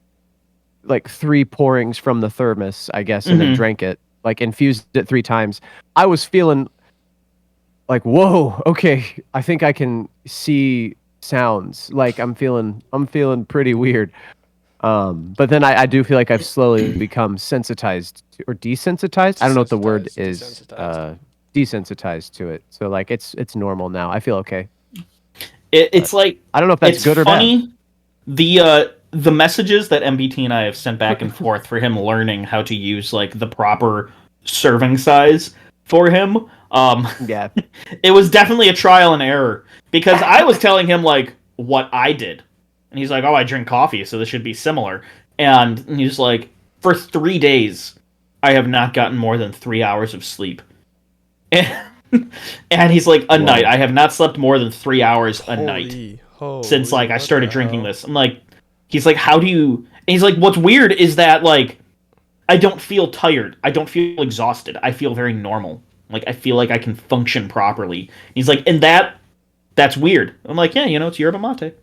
pourings from the thermos, I guess, and then drank it, like infused it 3 times. I was feeling like, whoa, okay, I think I can see sounds. Like I'm feeling pretty weird. But then I do feel like I've slowly become sensitized or desensitized. I don't know what the word is. Desensitized to it. So like it's normal now. I feel okay. It's like I don't know if that's it's good or funny. The messages that MBT and I have sent back and forth for him learning how to use like the proper serving size for him. Yeah. It was definitely a trial and error because I was telling him like what I did, and he's like, "Oh, I drink coffee, so this should be similar." And he's like, "For 3 days, I have not gotten more than 3 hours of sleep." And he's like, "A night, I have not slept more than 3 hours a night since like I started drinking this." I'm like, he's like, "How do you?" And he's like, "What's weird is that like I don't feel tired. I don't feel exhausted. I feel very normal. Like I feel like I can function properly." And he's like, "And that's weird." I'm like, "Yeah, it's yerba mate."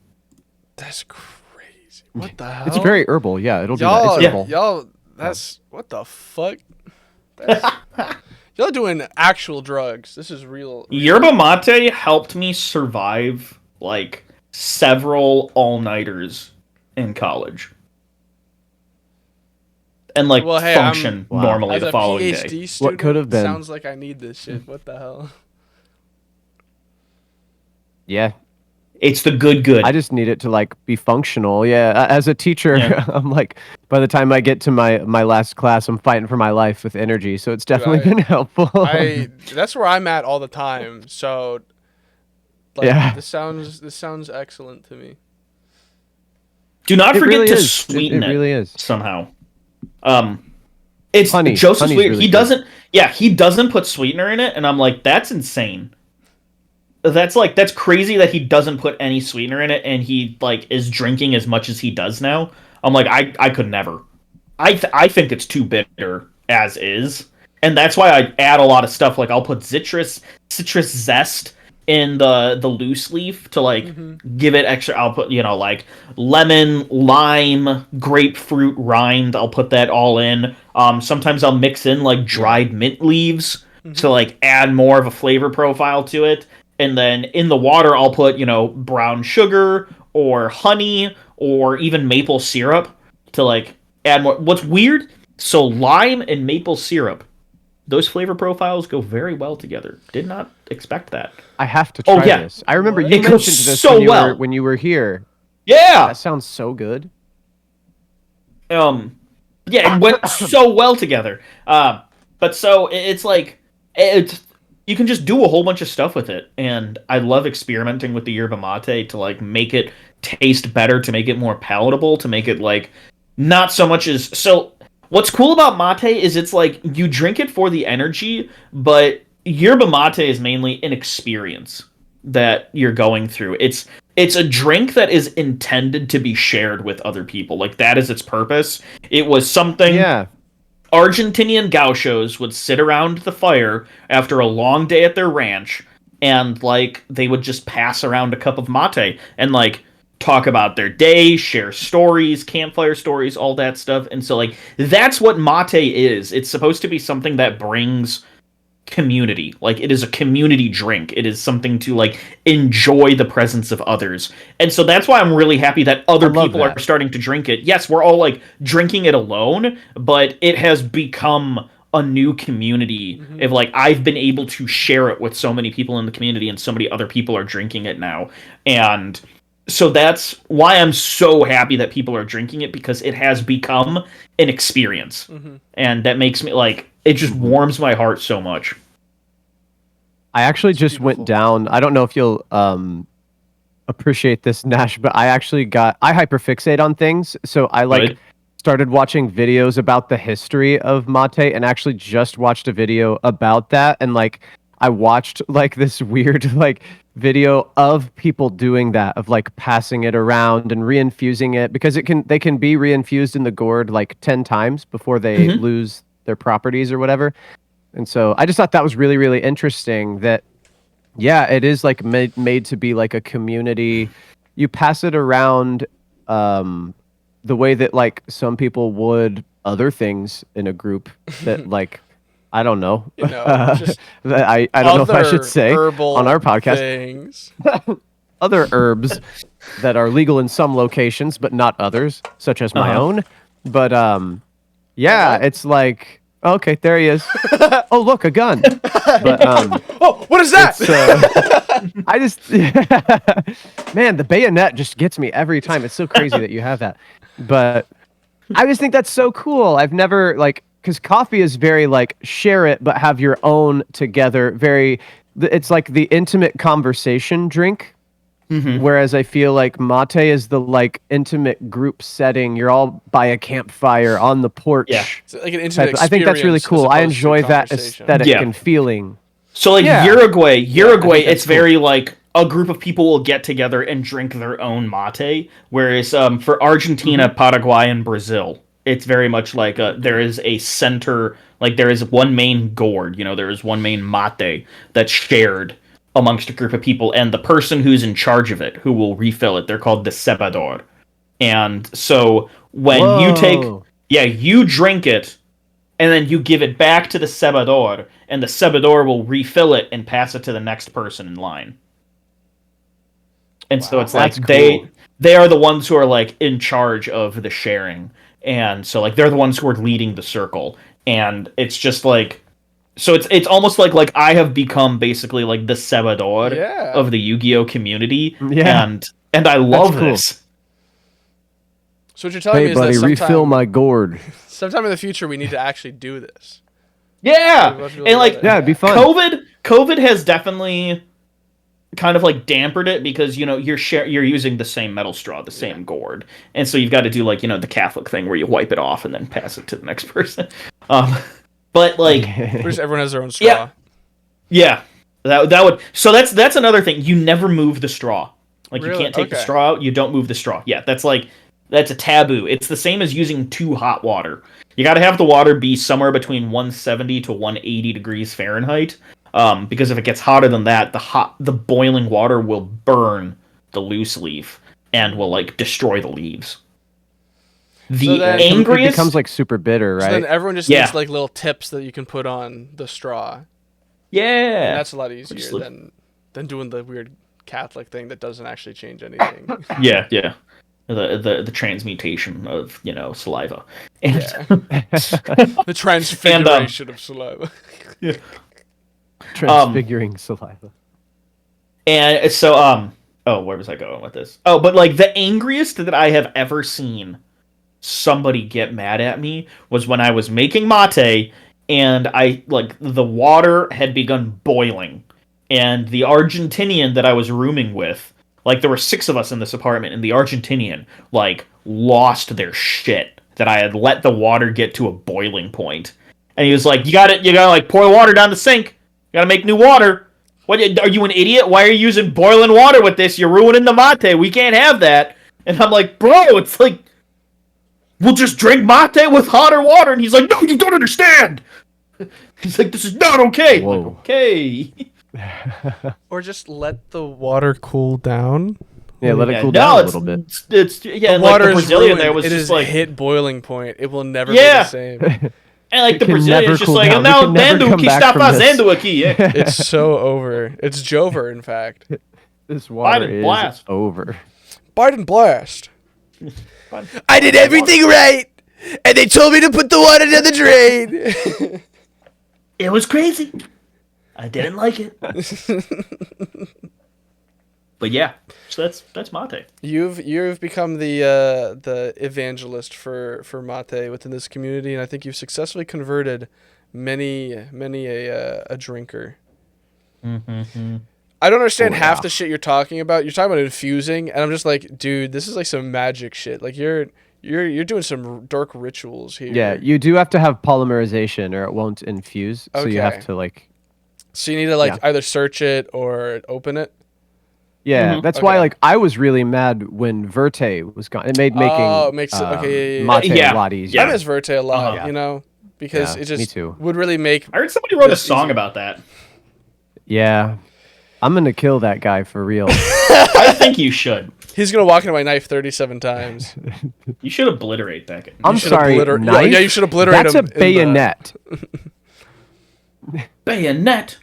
That's crazy. What the hell? It's very herbal. Yeah, it'll do that. It's herbal. Y'all, that's what the fuck. That's, y'all doing actual drugs. This is real. Yerba mate helped me survive like several all-nighters in college. And like Well, hey, function Wow. normally As the a following PhD day. student, could have been? Sounds like I need this shit. What the hell? Yeah. It's the good. I just need it to like be functional. Yeah, as a teacher, Yeah. I'm like, by the time I get to my last class, I'm fighting for my life with energy. So it's definitely Right. been helpful. That's where I'm at all the time. So, like, Yeah. this sounds excellent to me. Do not It forget really to is. sweeten It really is. somehow. It's Honey. Joseph's Honey's weird. really He good. doesn't. Yeah, he doesn't put sweetener in it, and I'm like, that's insane. That's crazy that he doesn't put any sweetener in it, and he like is drinking as much as he does now. I'm like, I could never. I think it's too bitter as is, and that's why I add a lot of stuff. Like I'll put citrus zest in the loose leaf to like give it extra output, like lemon, lime, grapefruit rind, I'll put that all in. Sometimes I'll mix in like dried mint leaves to like add more of a flavor profile to it. And then in the water I'll put, brown sugar or honey or even maple syrup to like add more. What's weird, so lime and maple syrup, those flavor profiles go very well together. Did not expect that. I have to try this. I remember you It goes mentioned this so well. when you were here. Yeah. That sounds so good. Yeah, it went so well together. But so it's like you can just do a whole bunch of stuff with it, and I love experimenting with the yerba mate to like make it taste better, to make it more palatable, to make it like not so much as so. What's cool about mate is it's like you drink it for the energy, but yerba mate is mainly an experience that you're going through. It's a drink that is intended to be shared with other people. Like that is its purpose. It was something Argentinian gauchos would sit around the fire after a long day at their ranch, and like they would just pass around a cup of mate and like talk about their day, share stories, campfire stories, all that stuff. And so like that's what mate is. It's supposed to be something that brings community. Like it is a community drink. It is something to like enjoy the presence of others. And so that's why I'm really happy that other people are starting to drink it. Yes, we're all like drinking it alone, but it has become a new community of like I've been able to share it with so many people in the community, and so many other people are drinking it now. And so that's why I'm so happy that people are drinking it, because it has become an experience. And that makes me like, it just warms my heart so much. I actually just went down. I don't know if you'll appreciate this, Nash, but I hyperfixate on things. So I like started watching videos about the history of mate, and actually just watched a video about that. And like, I watched like this weird like video of people doing that, of like passing it around and reinfusing it, because they can be reinfused in the gourd like 10 times before they lose their properties or whatever. And so I just thought that was really, really interesting that, yeah, it is like made to be like a community. You pass it around the way that like some people would other things in a group that like, I don't know. Just I don't know if I should say on our podcast. Things. Other herbs that are legal in some locations, but not others, such as my own. But yeah, it's like, okay, there he is. Oh, look, a gun. But oh, what is that? I just, man, the bayonet just gets me every time. It's so crazy that you have that. But I just think that's so cool. I've never like. Because coffee is very like share it, but have your own together. It's like the intimate conversation drink. Whereas I feel like mate is the like intimate group setting. You're all by a campfire on the porch. Yeah, it's like an intimate. I think that's really cool. I enjoy that aesthetic and feeling. So like Uruguay, it's very like a group of people will get together and drink their own mate. Whereas for Argentina, Paraguay, and Brazil, it's very much like there is a center, like there is one main gourd, there is one main mate that's shared amongst a group of people, and the person who's in charge of it, who will refill it, they're called the cebador. And so when you drink it, and then you give it back to the cebador, and the cebador will refill it and pass it to the next person in line. And so it's like they are the ones who are like in charge of the sharing. And so like they're the ones who are leading the circle, and it's just like, so it's almost like I have become basically like the cebador of the Yu-Gi-Oh community, and I love this. So what you're telling me is buddy, that refill my gourd. Sometime in the future we need to actually do this. Yeah, and like it'd be fun. COVID has definitely kind of like dampened it, because you're using the same metal straw, the same gourd, and so you've got to do like the Catholic thing where you wipe it off and then pass it to the next person. But like everyone has their own straw. That would, so that's another thing. You never move the straw. Like you can't take the straw out. You don't move the straw. Yeah, that's a taboo. It's the same as using too hot water. You got to have the water be somewhere between 170 to 180 degrees Fahrenheit. because if it gets hotter than that, the boiling water will burn the loose leaf and will like destroy the leaves. The then- It angriest becomes like super bitter, So right? then everyone just Yeah. needs like little tips that you can put on the straw. And yeah. that's a lot easier Just like- than doing the weird Catholic thing that doesn't actually change anything. Yeah, yeah. The transmutation of, saliva. And The transfiguration of saliva. Transfiguring saliva. and so where was I going with this? Oh, but like the angriest that I have ever seen somebody get mad at me was when I was making mate and the water had begun boiling, and the Argentinian that I was rooming with, like there were 6 of us in this apartment, and the Argentinian like lost their shit that I had let the water get to a boiling point. And he was like, you gotta like pour the water down the sink. You gotta make new water. What, are you an idiot? Why are you using boiling water with this? You're ruining the mate. We can't have that. And I'm like, bro, it's like, we'll just drink mate with hotter water. And he's like, no, you don't understand. He's like, this is not okay. Whoa. Like, okay. Or just let the water cool down. Yeah, let it Yeah, cool no, down a it's, little bit. It's The and water like the is Brazilian ruined. there was It just is like, hit boiling point. It will never Yeah. be the same. and like It the can Brazilian never is just cool like, down. We não, can never Nando, come que back está from this." fazendo aqui? Yeah. It's so over. It's Jover, in fact. This water Biden is blast. over. Biden blast. Fine. I did everything right, and they told me to put the water down the drain. It was crazy. I didn't like it. But yeah, so that's mate. You've become the evangelist for mate within this community, and I think you've successfully converted many a drinker. Mm-hmm. I don't understand Oh, half yeah. the shit you're talking about. You're talking about infusing, and I'm just like, dude, this is like some magic shit. Like you're doing some dark rituals here. Yeah, you do have to have polymerization or it won't infuse. So you Okay. have to like So you need to like Yeah. either search it or open it. Yeah, Mhm. that's why Okay. like I was really mad when Verte was gone. It made making Oh, it makes it- okay, yeah. mate Yeah. a lot easier. I miss Verte a lot, Uh-huh. you know, because Yeah, it just me too. would really make. I heard somebody wrote a That's song easy. about that. Yeah. I'm going to kill that guy for real. I think you should. He's gonna walk into my knife 37 times. You should obliterate that guy. I'm should sorry. obliter- Knife? Yeah, you should obliterate That's him a in the- bayonet. Bayonet.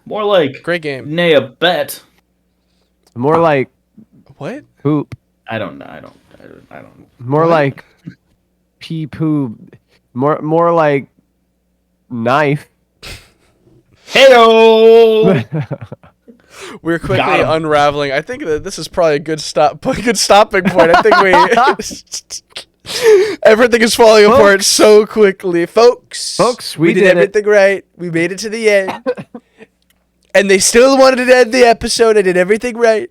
More like Great game. Nayabet. More like What? poop. I don't know. I don't. More like pee poo. More like knife. Heyo. We're quickly Got him. unraveling. I think that this is probably a good stopping point. I think we everything is falling apart so quickly, folks. Folks, we did did it. everything right. We made it to the end, and they still wanted to end the episode. I did everything right.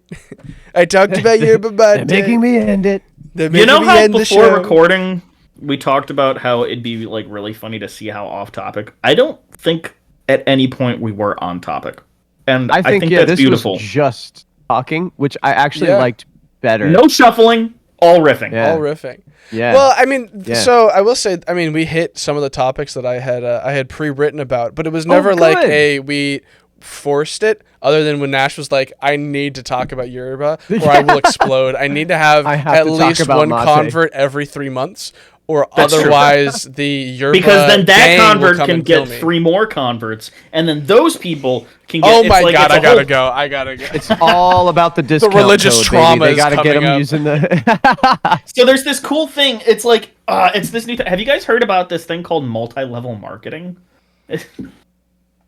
I talked about Yerba They're making me end it. They're You making know me how end the before show. recording we talked about how it'd be like really funny to see how off topic. I don't think at any point we were on topic, and I think yeah, that's this beautiful. was just talking, which I actually Yeah. liked better. No shuffling, all riffing. Yeah. All riffing. Yeah. Well, I mean, Yeah. so I will say, I mean, we hit some of the topics that I had pre-written about, but it was never like good. we forced it. Other than when Nash was like, "I need to talk about Yerba, or I will explode. I need to have, I have at to talk least about one Mate." convert every 3 months, or That's true. otherwise the Yerba Because then that gang will convert come can and kill get me." 3 more converts, and then those people can get. Oh it's my like, god, it's a I gotta whole- go. I gotta go. It's all about the discount religious code, trauma baby. They is gotta get coming them up. using the. So there's this cool thing. It's like it's this new. Have you guys heard about this thing called multi-level marketing?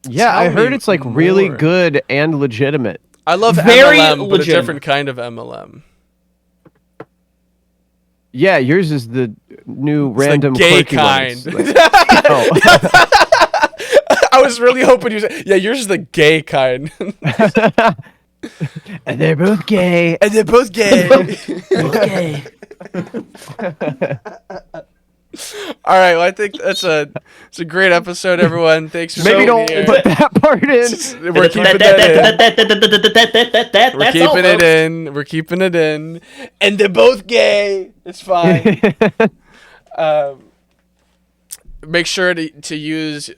Yeah, I Tell heard me it's like really more. good and legitimate. I love Very MLM, but a legitimate. different kind of MLM. Yeah, yours is the new It's the random gay quirky kind. ones. Like- oh. I was really hoping you said, yeah, yours is the gay kind. And they're both gay. And they're both gay. Okay. All right, well, I think it's a great episode, everyone. Thanks for Maybe being don't here. put that part in. We're keeping that in. We're keeping it in. We're keeping it in. And they're both gay. It's fine. Make sure to use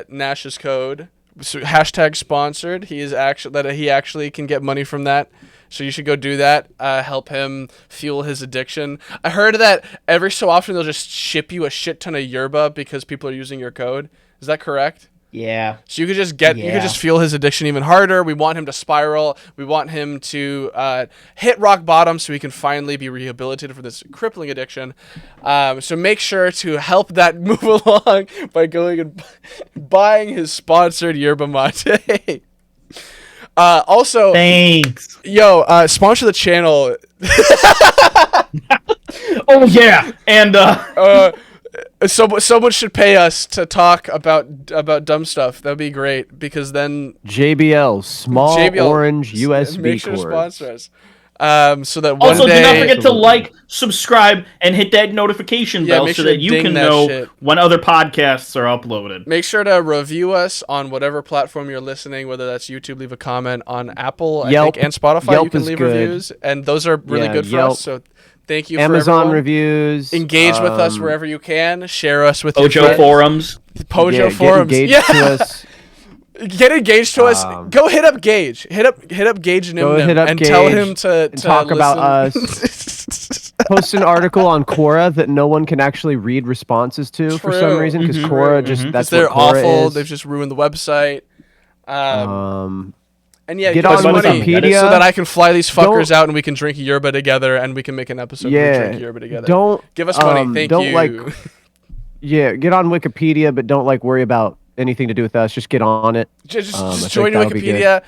Nash's code So hashtag sponsored. He actually can get money from that. So you should go do that. Help him fuel his addiction. I heard that every so often they'll just ship you a shit ton of Yerba because people are using your code. Is that correct? Yeah. So you could just fuel his addiction even harder. We want him to spiral. We want him to hit rock bottom so he can finally be rehabilitated from this crippling addiction. So make sure to help that move along by going and buying his sponsored yerba mate. Also, thanks. Yo, sponsor the channel. Oh yeah, and someone should pay us to talk about dumb stuff. That'd be great because then JBL small orange USB make sure to cords. sponsor us. So that one also day, do not forget to like, subscribe, and hit that notification bell make so sure that to you ding can that know shit. when other podcasts are uploaded. Make sure to review us on whatever platform you're listening, whether that's YouTube. Leave a comment on Apple, Yelp. I think, and Spotify. Yelp you can is leave good. reviews, and those are really good for Yelp. us. So thank you. Amazon for everyone. reviews. Engage with us wherever you can. Share us with your Ojo friends. forums. Pojo forums. Get engaged to us. Get engaged to us. Go hit up Gage. Hit up Gage and tell him to talk about listen. us. Post an article on Quora that no one can actually read responses to for some reason because Quora that's they're what Quora awful. is. They've just ruined the website. And yeah, get give us on money Wikipedia so that I can fly these fuckers out and we can drink yerba together and we can make an episode where we drink yerba together. Don't give us money. Thank you. Get on Wikipedia, but don't worry about anything to do with us. Just get on it. Just join Wikipedia.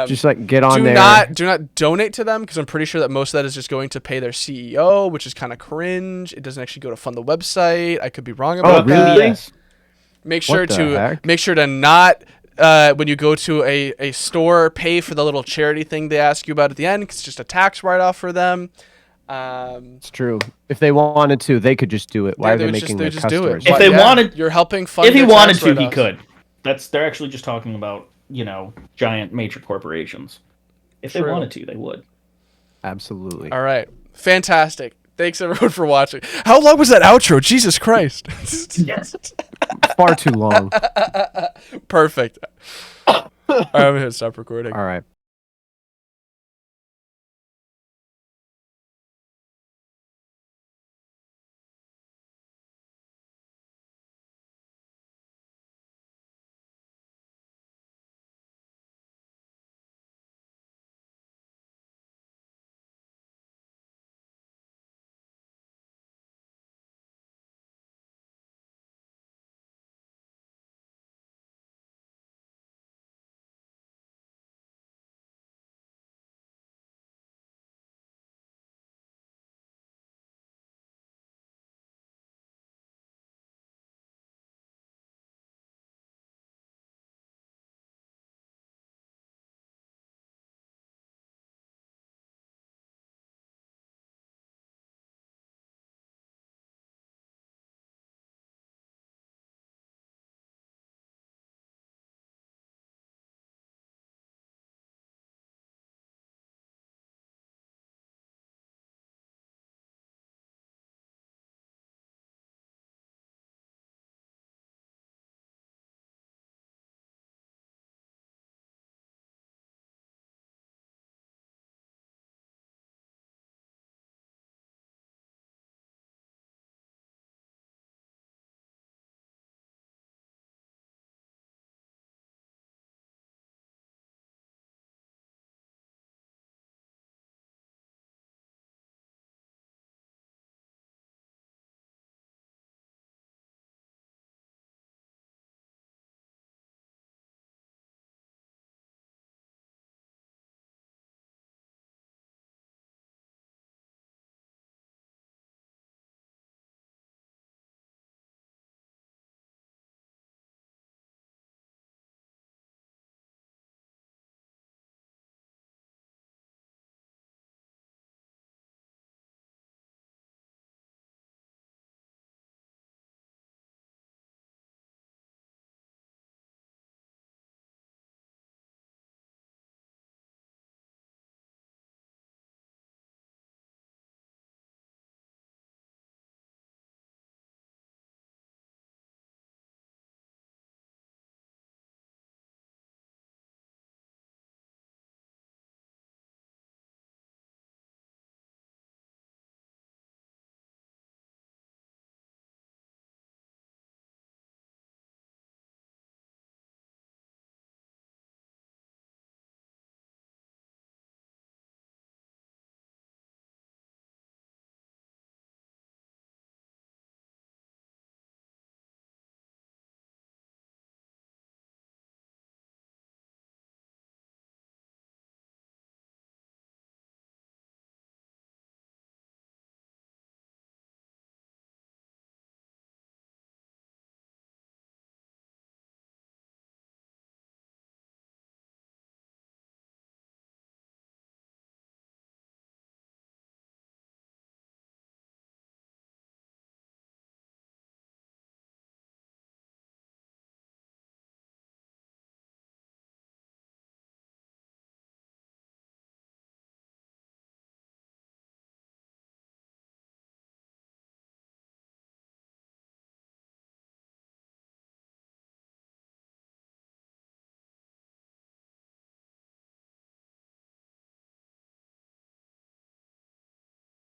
Just get on there. Do not donate to them because I'm pretty sure that most of that is just going to pay their CEO, which is kind of cringe. It doesn't actually go to fund the website. I could be wrong about that. Really? Make sure to not when you go to a store, pay for the little charity thing they ask you about at the end because it's just a tax write-off for them. It's true. If they wanted to, they could just do it. Why are they making their customers? If they wanted, you're helping fund. If he wanted to, he could. They're actually just talking about giant major corporations. If they wanted to, they would. Absolutely. All right, fantastic. Thanks everyone for watching. How long was that outro? Jesus Christ. Yes. Far too long. Perfect. All right, I'm gonna stop recording. All right.